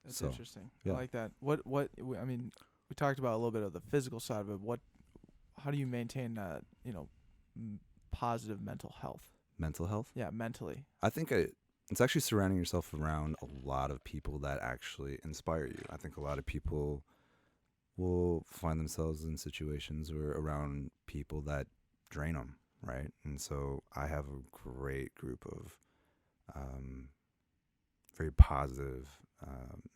That's so, interesting. yeah. I like that. I mean, we talked about a little bit of the physical side of it. How do you maintain positive mental health? Mental health. Yeah, mentally. I think it's actually surrounding yourself around a lot of people that actually inspire you. I think a lot of people will find themselves in situations or around people that drain them, right? And so I have a great group of very positive,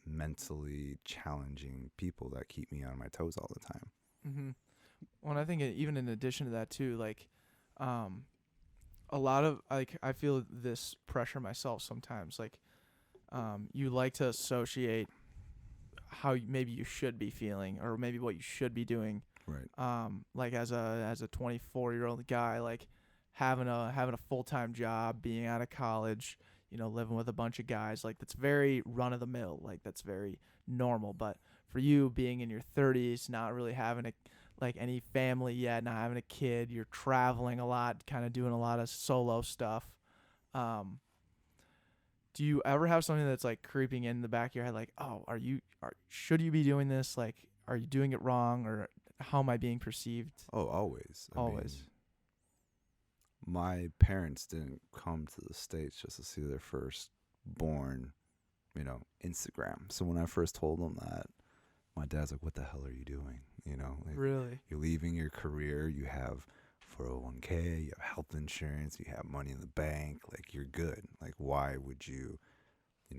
mentally challenging people that keep me on my toes all the time. Mm-hmm. Well, and I think even in addition to that too, like, a lot of like I feel this pressure myself sometimes. Like, you like to associate how maybe you should be feeling or maybe what you should be doing. Right. Like as a 24-year-old guy, like having a full-time job, being out of college, living with a bunch of guys, like that's very run of the mill, like that's very normal. But for you being in your 30s, not really having any family yet, not having a kid, you're traveling a lot, kind of doing a lot of solo stuff. Do you ever have something that's like creeping in the back of your head, like, oh, should you be doing this? Like, are you doing it wrong, or how am I being perceived? Oh, always. Always. My parents didn't come to the States just to see their firstborn, Instagram. So when I first told them that, my dad's like, what the hell are you doing? Like, Really? you're leaving your career. You have 401k, you have health insurance, you have money in the bank. Like, you're good. Like, why would you,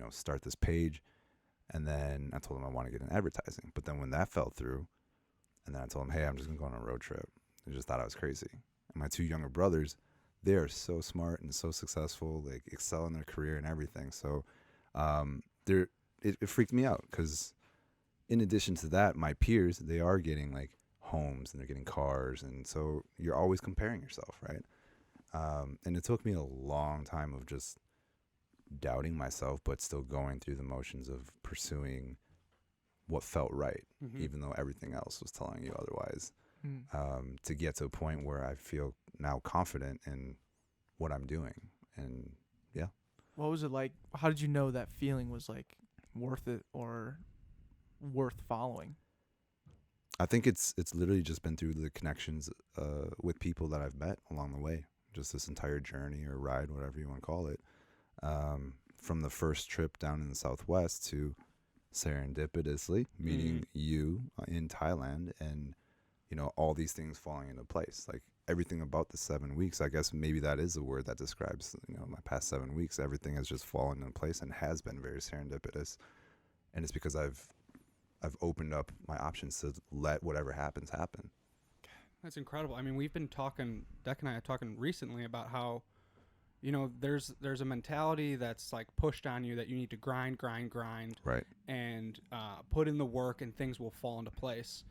start this page? And then I told him I want to get in advertising. But then when that fell through, and then I told him, hey, I'm just going to go on a road trip. They just thought I was crazy. And my two younger brothers, they are so smart and so successful, like excel in their career and everything. So it freaked me out because in addition to that, my peers, they are getting like homes and they're getting cars. And so you're always comparing yourself, right? And it took me a long time of just doubting myself, but still going through the motions of pursuing what felt right, even though everything else was telling you otherwise. To get to a point where I feel now confident in what I'm doing. And yeah. What was it like? How did you know that feeling was like worth it or worth following? I think it's literally just been through the connections with people that I've met along the way. Just this entire journey or ride, whatever you want to call it. From the first trip down in the Southwest to serendipitously meeting you in Thailand and, all these things falling into place. Like everything about the 7 weeks, I guess maybe that is a word that describes, my past 7 weeks. Everything has just fallen into place and has been very serendipitous. And it's because I've opened up my options to let whatever happens happen. That's incredible. I mean, we've been talking, Deck and I are talking recently about how, there's a mentality that's like pushed on you that you need to grind, Right. and put in the work and things will fall into place.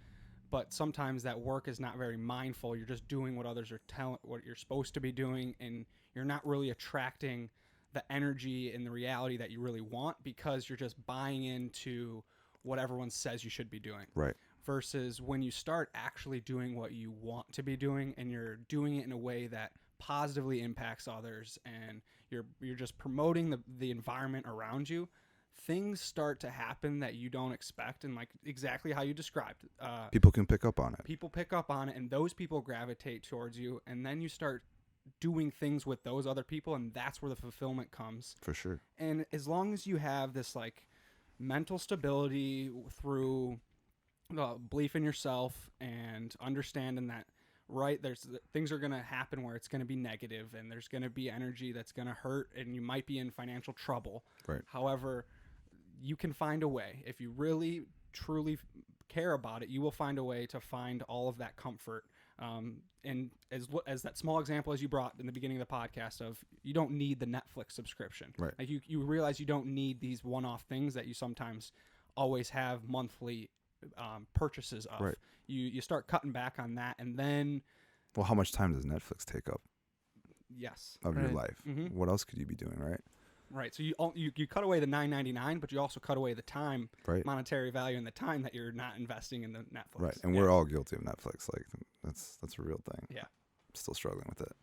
But sometimes that work is not very mindful. You're just doing what others are telling, what you're supposed to be doing, and you're not really attracting the energy and the reality that you really want because you're just buying into what everyone says you should be doing. Right. Versus when you start actually doing what you want to be doing and you're doing it in a way that positively impacts others and you're just promoting the environment around you, things start to happen that you don't expect, and like exactly how you described. People can pick up on it. People pick up on it, and those people gravitate towards you, and then you start doing things with those other people, and that's where the fulfillment comes. For sure. And as long as you have this like mental stability through belief in yourself and understanding that, right, things are going to happen where it's going to be negative and there's going to be energy that's going to hurt and you might be in financial trouble. Right. However, you can find a way. If you really, truly care about it, you will find a way to find all of that comfort. And as that small example as you brought in the beginning of the podcast of you don't need the Netflix subscription. Right. Like you realize you don't need these one-off things that you sometimes always have monthly purchases of. Right. You start cutting back on that, and then Well, how much time does Netflix take up yes, of your Right. life? Mm-hmm. What else could you be doing, right? right. So you cut away the $9.99, but you also cut away the time, Right. monetary value, and the time that you're not investing in the Netflix. Right. And Yeah. we're all guilty of Netflix. Like that's a real thing. Yeah. Still struggling with it.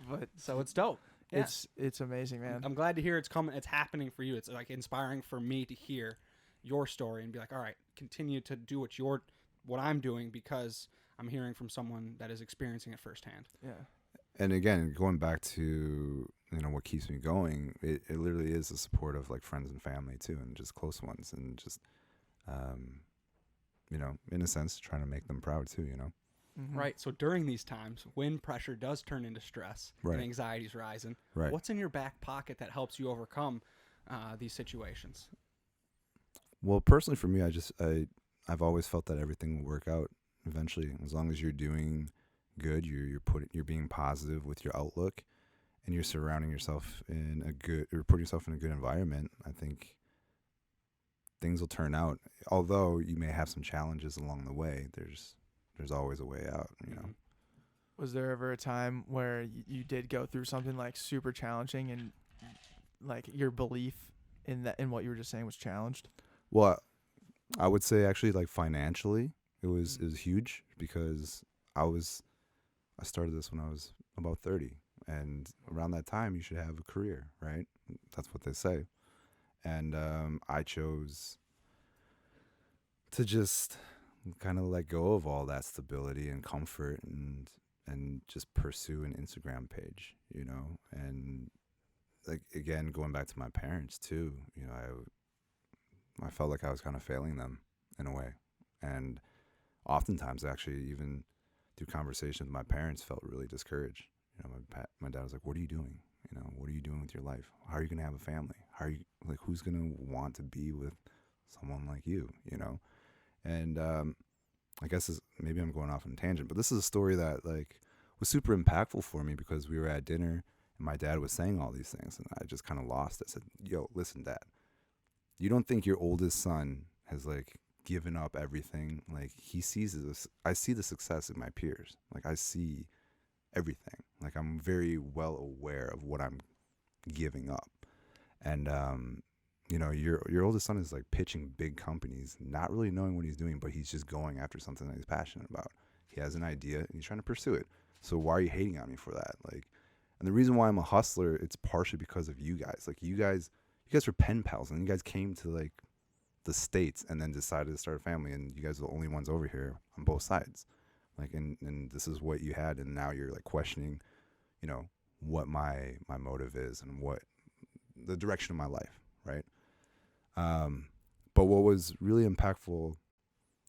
But So it's dope. Yeah. it's amazing, man. I'm glad to hear it's coming. It's happening for you. It's like inspiring for me to hear your story and be like, all right, continue to do what I'm doing because I'm hearing from someone that is experiencing it firsthand. Yeah. And again, going back to, what keeps me going, it literally is the support of like friends and family too, and just close ones, and just, in a sense, trying to make them proud too, Mhm. Right. So during these times, when pressure does turn into stress Right. and anxiety's rising, Right. what's in your back pocket that helps you overcome these situations? Well, personally for me, I've always felt that everything will work out eventually, as long as you're doing good, you're being positive with your outlook, and you're surrounding yourself or putting yourself in a good environment. I think things will turn out. Although you may have some challenges along the way, there's always a way out, Mhm. Was there ever a time where you did go through something like super challenging and like your belief in what you were just saying was challenged? Well, I would say actually, like, financially, it was huge, because I started this when I was about 30, and around that time you should have a career, right? That's what they say. And I chose to just kind of let go of all that stability and comfort, and just pursue an Instagram page, and like, again, going back to my parents too, I felt like I was kind of failing them in a way. And oftentimes, actually, even through conversations with my parents, felt really discouraged. My dad was like, "What are you doing? What are you doing with your life? How are you going to have a family? How are you, like, who's going to want to be with someone like you?" And I guess maybe I'm going off on a tangent, but this is a story that, like, was super impactful for me, because we were at dinner and my dad was saying all these things, and I just kind of lost it. I said, "Yo, listen, Dad. You don't think your oldest son has, like, given up everything? Like, he sees this. I see the success in my peers. Like, I see everything. Like, I'm very well aware of what I'm giving up. And, your oldest son is, like, pitching big companies, not really knowing what he's doing, but he's just going after something that he's passionate about. He has an idea and he's trying to pursue it. So why are you hating on me for that?" Like, and the reason why I'm a hustler, it's partially because of you guys. Like, you guys were pen pals, and you guys came to, like, the States and then decided to start a family, and you guys are the only ones over here on both sides. Like, and this is what you had, and now you're, like, questioning, what my motive is and what the direction of my life, right? But what was really impactful,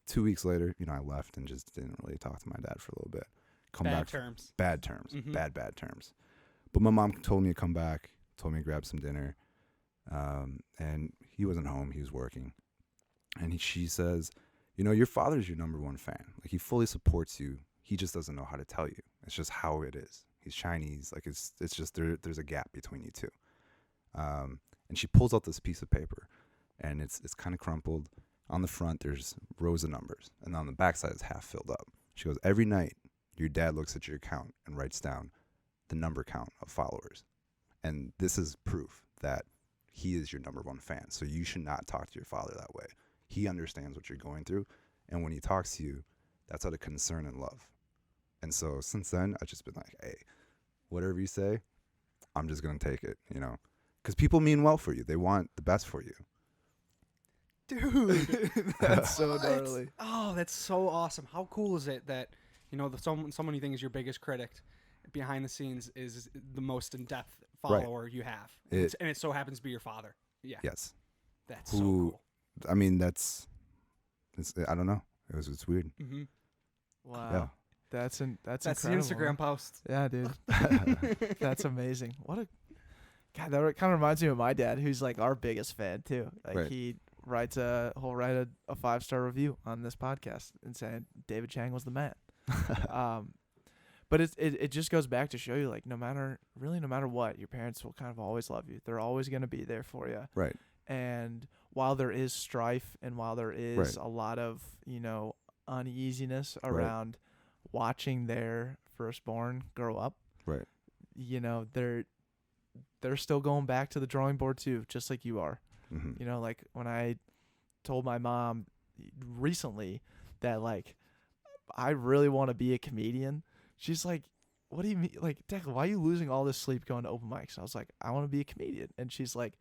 2 weeks later, I left and just didn't really talk to my dad for a little bit. Bad terms. Bad terms. Mhm. Bad terms. But my mom told me to come back, told me to grab some dinner. And he wasn't home. He was working. And she says, "Your father's your number one fan. Like, he fully supports you. He just doesn't know how to tell you. It's just how it is. He's Chinese. Like, it's just there's a gap between you two." And she pulls out this piece of paper, and it's kind of crumpled. On the front, there's rows of numbers, and on the back side, it's half filled up. She goes, "Every night, your dad looks at your account and writes down the number count of followers. And this is proof that he is your number one fan. So you should not talk to your father that way. He understands what you're going through. And when he talks to you, that's out of concern and love." And so since then, I've just been like, "Hey, whatever you say, I'm just going to take it, Because people mean well for you. They want the best for you." Dude, That's so what? gnarly. Oh, that's so awesome. How cool is it that, someone you think is your biggest critic behind the scenes is the most in-depth follower you have. And it so happens to be your father. Yeah. Yes. That's so cool. I mean, I don't know. It's weird. Mm-hmm. Wow. Yeah. That's That's the incredible. Instagram post. Yeah, dude. That's amazing. God, that kind of reminds me of my dad, who's like our biggest fan too. Like, Right. he'll write a 5-star review on this podcast and saying David Chang was the man. But it just goes back to show you, like, no matter what, your parents will kind of always love you. They're always going to be there for you. Right. And while there is strife and while there is Right. a lot of, uneasiness around watching their firstborn grow up, Right. they're still going back to the drawing board too, just like you are. Mm-hmm. Like, when I told my mom recently that, like, I really want to be a comedian, she's like, "What do you mean? Like, Declan, why are you losing all this sleep going to open mics?" I was like, "I want to be a comedian." And she's like,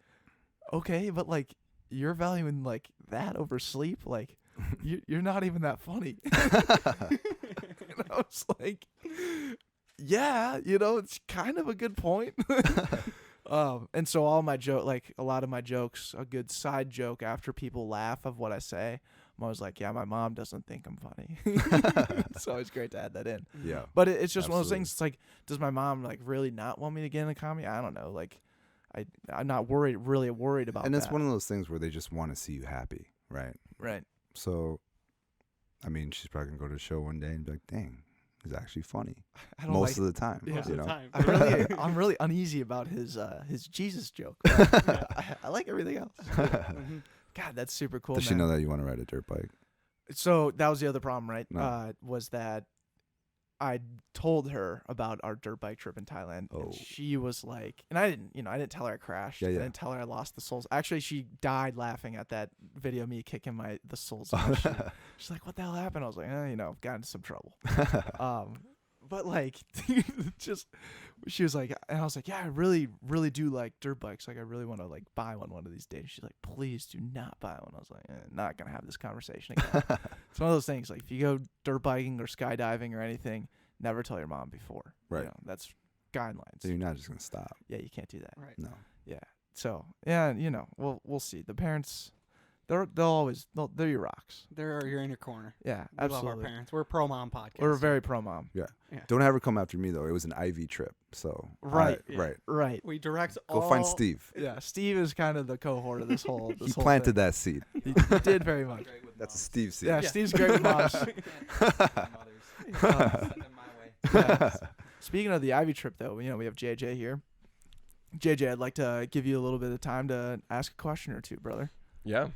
"Okay, but, like, you're valuing, like, that over sleep? Like, you're not even that funny." And I was like, yeah, it's kind of a good point. And so all my a lot of my jokes, a good side joke after people laugh of what I say, I'm always like, yeah, my mom doesn't think I'm funny. It's always great to add that in. Yeah. But it's just one of those Absolutely. things. It's like, does my mom like really not want me to get into comedy? I don't know. Like, I'm not really worried about And that. it's one of those things where they just want to see you happy, right? Right. So, I mean, she's probably gonna go to the show one day and be like, "Dang, he's actually funny." I don't Most like. of the time, Yeah. Most you of the know. time. I'm really uneasy about his Jesus joke. But I like everything else. Mhm. God, that's super cool. Does she man. know that you want to ride a dirt bike? So that was the other problem, right? No. Was that I told her about our dirt bike trip in Thailand, Oh. and she was like, and I didn't tell her I crashed. Yeah, I yeah. didn't tell her I lost the soles. Actually, she died laughing at that video of me kicking the soles. Of my shoe. She's like, "What the hell happened?" I was like, got into some trouble. But like, just she was like, and I was like, yeah, I really, really do like dirt bikes. Like, I really want to like buy one of these days. She's like, please do not buy one. I was like, not gonna have this conversation again. It's one of those things. Like, if you go dirt biking or skydiving or anything, never tell your mom before. Right. That's guidelines. So you're not just gonna stop. Yeah, you can't do that. Right. No. Yeah. So yeah, we'll see. The parents, they're your rocks. You're in your corner. Yeah, We love absolutely. our parents. We're a pro mom podcast. We're very pro mom. Don't have her come after me though. It was an IV trip, so Right. Yeah. right. Right. We direct Go all. find Steve. Yeah, Steve is kind of the cohort of this whole. He planted that seed. He did very much. That's a Steve seed. Yeah, Steve's great with moms. Yeah. Speaking of the Ivy trip, though, we have JJ here. JJ, I'd like to give you a little bit of time to ask a question or two, brother. Yeah.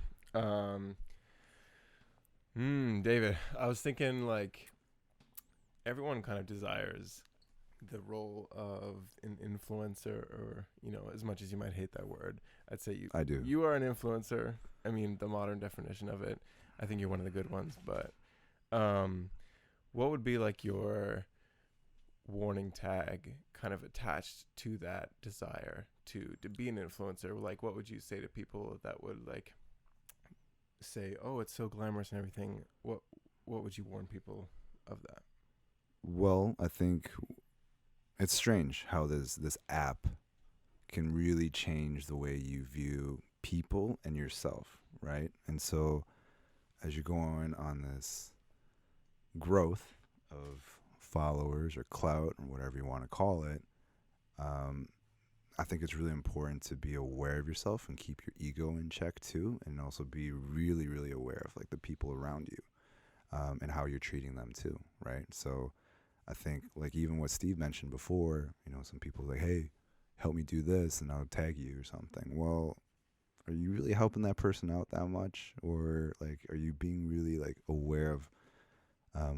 David, I was thinking like everyone kind of desires the role of an influencer, or as much as you might hate that word, I'd say I do. you are an influencer. I mean, the modern definition of it. I think you're one of the good ones, but what would be like your warning tag kind of attached to that desire to be an influencer? Like, what would you say to people that would like say, oh, it's so glamorous and everything? What would you warn people of that? Well, I think it's strange how this app can really change the way you view people and yourself, right? And so as you're going on this growth of followers or clout or whatever you want to call it, I think it's really important to be aware of yourself and keep your ego in check too, and also be really, really aware of like the people around you, and how you're treating them too, right? So I think like even what Steve mentioned before, some people like, hey, help me do this and I'll tag you or something. Well, are you really helping that person out that much? Or like, are you being really like aware of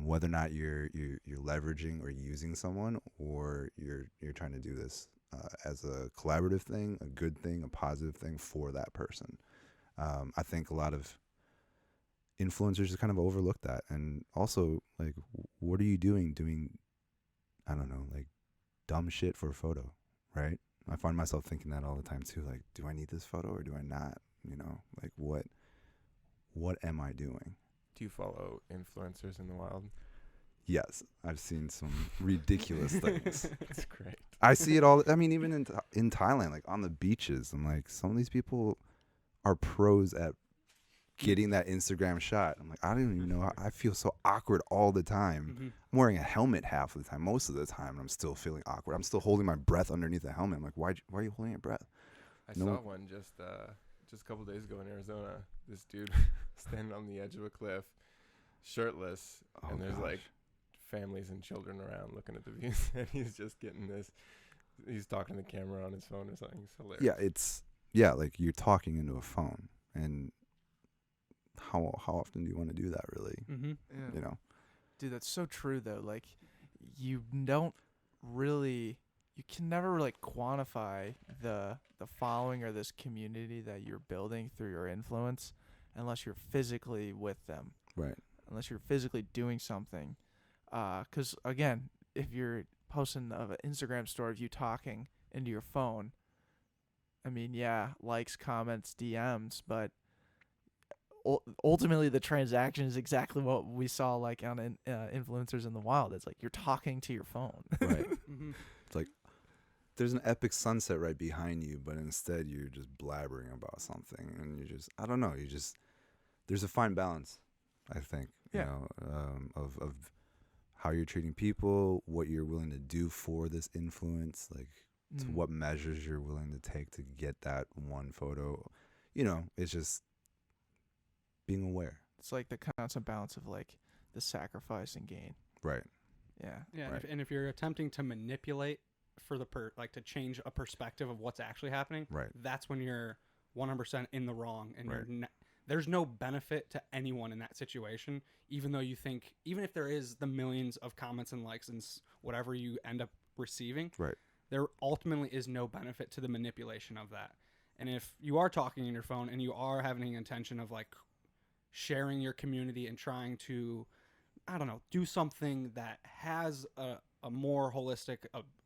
whether or not you're leveraging or using someone, or you're trying to do this as a collaborative thing, a good thing, a positive thing for that person? I think a lot of influencers just kind of overlook that. And also, like, what are you doing, I don't know, like dumb shit for a photo, right? I find myself thinking that all the time too. Like, do I need this photo or do I not? Like what am I doing? Do you follow influencers in the wild? Yes, I've seen some ridiculous things. That's great. I see it all. I mean, even in Thailand, like on the beaches, I'm like, some of these people are pros at getting that Instagram shot. I'm like, I don't even know. I feel so awkward all the time. Mhm. I'm wearing a helmet half of the time, most of the time, and I'm still feeling awkward. I'm still holding my breath underneath the helmet. I'm like, why are you holding your breath? I No. saw one just a couple days ago in Arizona. This dude standing on the edge of a cliff, shirtless, Oh, and there's gosh. like families and children around looking at the views, and he's just getting this. He's talking to the camera on his phone or something. It's hilarious. Like you're talking into a phone, and how often do you want to do that, really? Mm-hmm. Yeah. Dude, that's so true though. Like, you can never really quantify the following or this community that you're building through your influence unless you're physically with them, Right. unless you're physically doing something. 'Cause again, if you're posting an Instagram story of you talking into your phone, I mean, yeah, likes, comments, DMs, but ultimately the transaction is exactly what we saw like on influencers in the wild. It's like you're talking to your phone. Right. Mhm. It's like there's an epic sunset right behind you, but instead you're just blabbering about something, and you just, I don't know, you just, there's a fine balance, I think, Yeah. you know, of how you're treating people, what you're willing to do for this influence, like to Mm. what measures you're willing to take to get that one photo. You know, it's just being aware. It's like the constant balance of like the sacrifice and gain. Right. Yeah. Yeah, Right. and if you're attempting to manipulate for the like to change a perspective of what's actually happening, Right. that's when you're 100% in the wrong, and Right. there's no benefit to anyone in that situation. Even though you think, even if there is the millions of comments and likes and whatever you end up receiving, Right. there ultimately is no benefit to the manipulation of that. And if you are talking in your phone and you are having an intention of like sharing your community and trying to, I don't know, do something that has a more holistic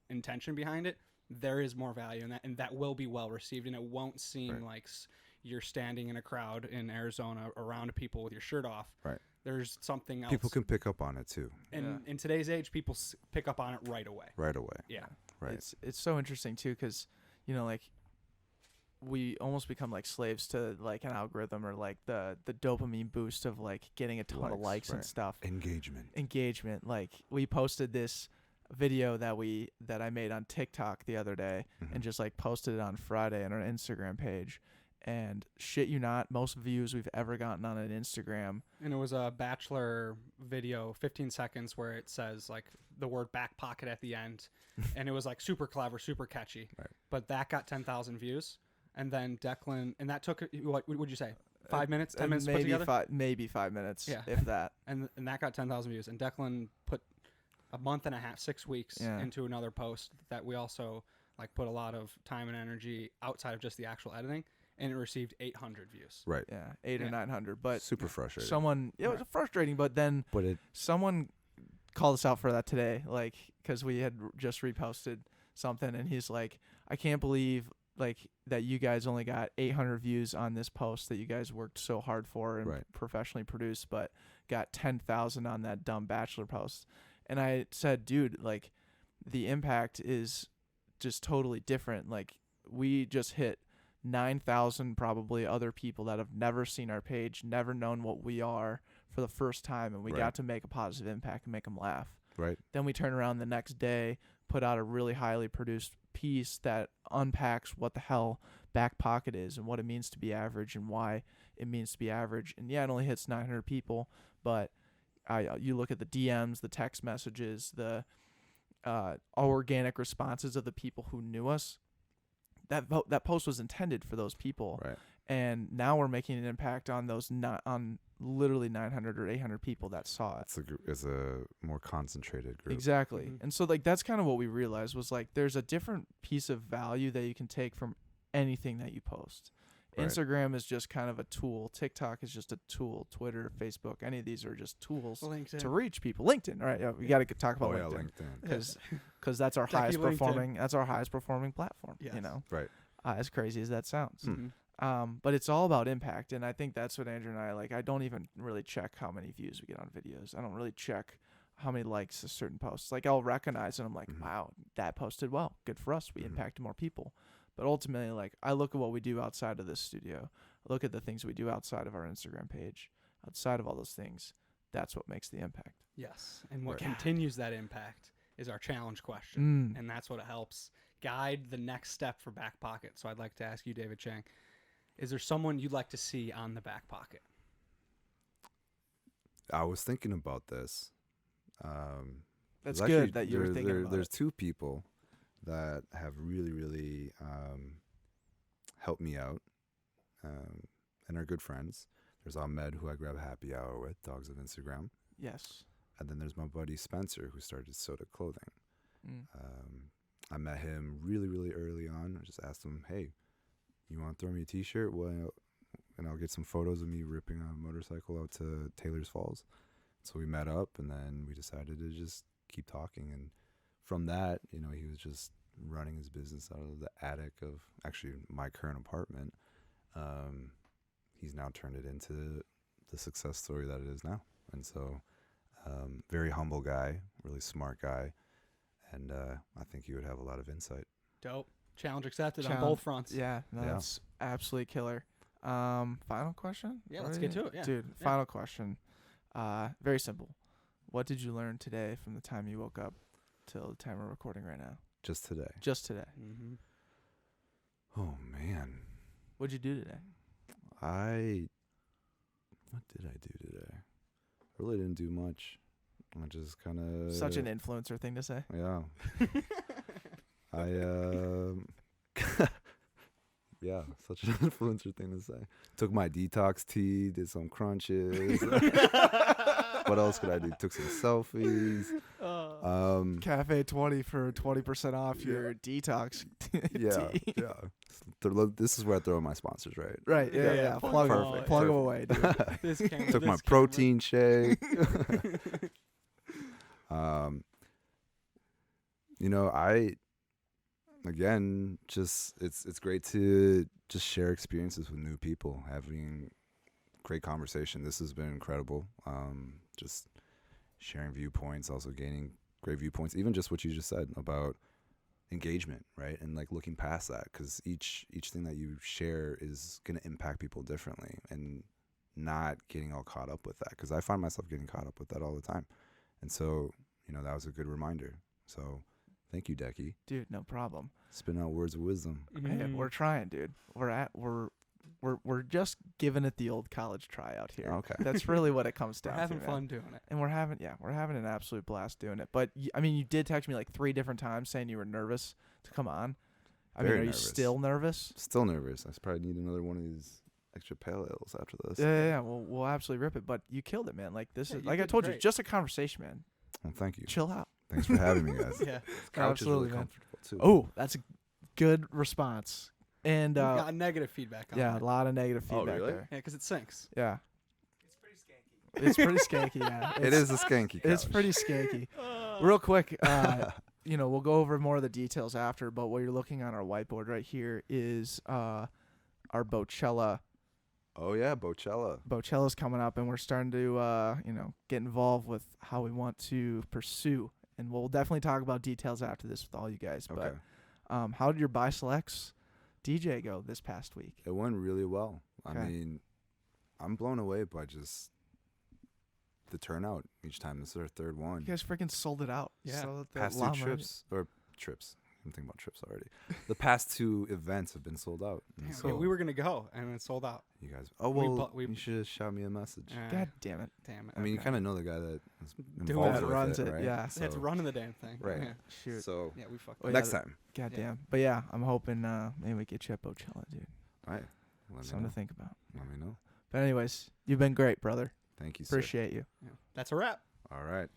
intention behind it, there is more value in that, and that will be well received, and it won't seem Right. like you're standing in a crowd in Arizona around people with your shirt off. Right. There's something else. People can pick up on it too, and Yeah. in today's age, people pick up on it right away. right away. Yeah. Right. It's so interesting too, because you know, like we almost become like slaves to like an algorithm or like the dopamine boost of like getting a ton of Likes, likes and right. stuff. Engagement. Like we posted this video that I made on TikTok the other day Mhm. and just like posted it on Friday on our Instagram page. And shit you not, most views we've ever gotten on an Instagram. And it was a Bachelor video, 15 seconds, where it says like the word Backpocket at the end. And it was like super clever, super catchy. Right. But that got 10,000 views. And then Declan, and that took, what would you say? 5 minutes, 10 minutes to put maybe together? maybe 5 minutes, Yeah. if that. And that got 10,000 views. And Declan put a month and a half, 6 weeks Yeah. into another post that we also like put a lot of time and energy outside of just the actual editing. And it received 800 views. Right. Yeah, 8 or Yeah. 900. But Super frustrating. someone, it was frustrating. But then but it someone called us out for that today, like because we had just reposted something, and he's like, I can't believe like that you guys only got 800 views on this post that you guys worked so hard for and Right. professionally produced, but got 10,000 on that dumb Bachelor post. And I said, dude, like the impact is just totally different. Like we just hit 9,000 probably other people that have never seen our page, never known what we are for the first time, and we Right. got to make a positive impact and make them laugh. right. Then we turn around the next day, put out a really highly produced piece that unpacks what the hell Backpocket is and what it means to be average and why it means to be average. And yeah, it only hits 900 people, but you look at the DMs, the text messages, the organic responses of the people who knew us. That post was intended for those people, Right. and now we're making an impact on those on literally 900 or 800 people that saw it. It's a more concentrated group. Exactly. Mhm. And so like that's kind of what we realized was like there's a different piece of value that you can take from anything that you post. Right. Instagram is just kind of a tool. TikTok is just a tool. Twitter, Facebook, any of these are just tools to reach people. LinkedIn, all right? Yeah, we got to talk about Oh yeah, LinkedIn LinkedIn. because that's our Techie highest LinkedIn. performing. That's our highest performing platform. You Yes. know, Right. as crazy as that sounds. Hmm. But it's all about impact, and I think that's what Andrew and I like. I don't even really check how many views we get on videos. I don't really check how many likes a certain post. Like I'll recognize it. I'm like, Mhm. wow, that posted well. Good for us. We Mhm. impacted more people. But ultimately, like I look at what we do outside of this studio. I look at the things we do outside of our Instagram page. Outside of all those things, that's what makes the impact. Yes. And what Right. continues that impact is our challenge question. Mm. And that's what helps guide the next step for Backpocket. So I'd like to ask you, David Chang, is there someone you'd like to see on the Backpocket? I was thinking about this. That's there's good actually- that you were thinking about There's it. two people that have really helped me out and are good friends. There's Ahmed, who I grab happy hour with, Dogs of Instagram. Yes. And then there's my buddy Spencer, who started Soda Clothing. Mm. I met him really early on. I just asked him, hey, you want to throw me a t-shirt? Well, and I'll get some photos of me ripping a motorcycle out to Taylor's Falls. So we met up, and then we decided to just keep talking. And from that, you know, he was just running his business out of the attic of actually my current apartment. He's now turned it into the success story that it is now. And so, very humble guy, really smart guy, and I think he would have a lot of insight. Dope. Challenge accepted on Challenge- both fronts. Yeah, no, Yeah. that's absolutely killer. Final question? Yeah, What let's are get you- to it, yeah. Dude, Yeah. final question. Very simple. What did you learn today from the time you woke up till the time we're recording right now? Just today. Just today. Mm-hmm. Oh man, What'd you do today? what did I do today? I really didn't do much. I just kind of Such an influencer thing to say. yeah. I yeah, such an influencer thing to say. Took my detox tea, did some crunches. What else could I do? Took some selfies. Cafe 20 for 20% off your detox Yeah, tea. yeah. This is where I throw in my sponsors, right? Right, yeah. Plug them Perfect, plug 'em perfect. away, dude. This camera, Took my this camera. protein shake. You know, again, just it's great to just share experiences with new people, having great conversation. This has been incredible. Just sharing viewpoints, also gaining great viewpoints, even just what you just said about engagement, right? And like looking past that, because each thing that you share is going to impact people differently, and not getting all caught up with that, because I find myself getting caught up with that all the time. And so, you know, that was a good reminder. So thank you, Decky. Dude, no problem. Spin out words of wisdom. Hey, Mhm. we're trying, dude. We're just giving it the old college try out here. Okay. That's really what it comes We're down having to, man. fun doing it. And we're having an absolute blast doing it. But I mean, you did text me like 3 different times saying you were nervous to come on. I Very mean, are nervous. you still nervous? Still nervous. I probably need another one of these extra pale ales after this. Yeah. We'll absolutely rip it. But you killed it, man. Like this Yeah, is you like I did told you, great. just a conversation, man. Well, thank you. Chill out. Thanks for having me, guys. Yeah. Couch Absolutely, is really man. comfortable too. Oh, that's a good response. And We got negative feedback on yeah, a that. lot of negative Oh, feedback really? there. Yeah, because it sinks. Yeah. It's pretty skanky, yeah. It is a skanky couch. It's pretty skanky. Real quick, you know, we'll go over more of the details after, but what you're looking on our whiteboard right here is our Bocella. Oh yeah, Bocella. Bocella's coming up, and we're starting to, you know, get involved with how we want to pursue. And we'll definitely talk about details after this with all you guys. Okay. But how did your Buy Selects DJ go this past week? It went really well. Okay. I mean, I'm blown away by just the turnout each time. This is our third one. You guys freaking sold it out. Yeah. Sold it Past two llama. trips. I'm thinking about trips already. The past 2 events have been sold out. And Damn, so yeah, we were gonna go and it sold out. you guys. Oh we well, bu- we- you should have shot me a message. God damn it. Damn it. I mean, you okay. kind of know the guy that is Doing involved it, with runs it, it, right? yeah. It's So, running the damn thing. right. Yeah, Shoot. So yeah we fucked Oh, up. yeah, next time. God Yeah. damn. But yeah, I'm hoping maybe we get you at Bocella, dude. All right. Let me Something know. to think about. Let me know. But anyways, you've been great, brother. Thank you, sir. Appreciate you. Yeah. That's a wrap. All right.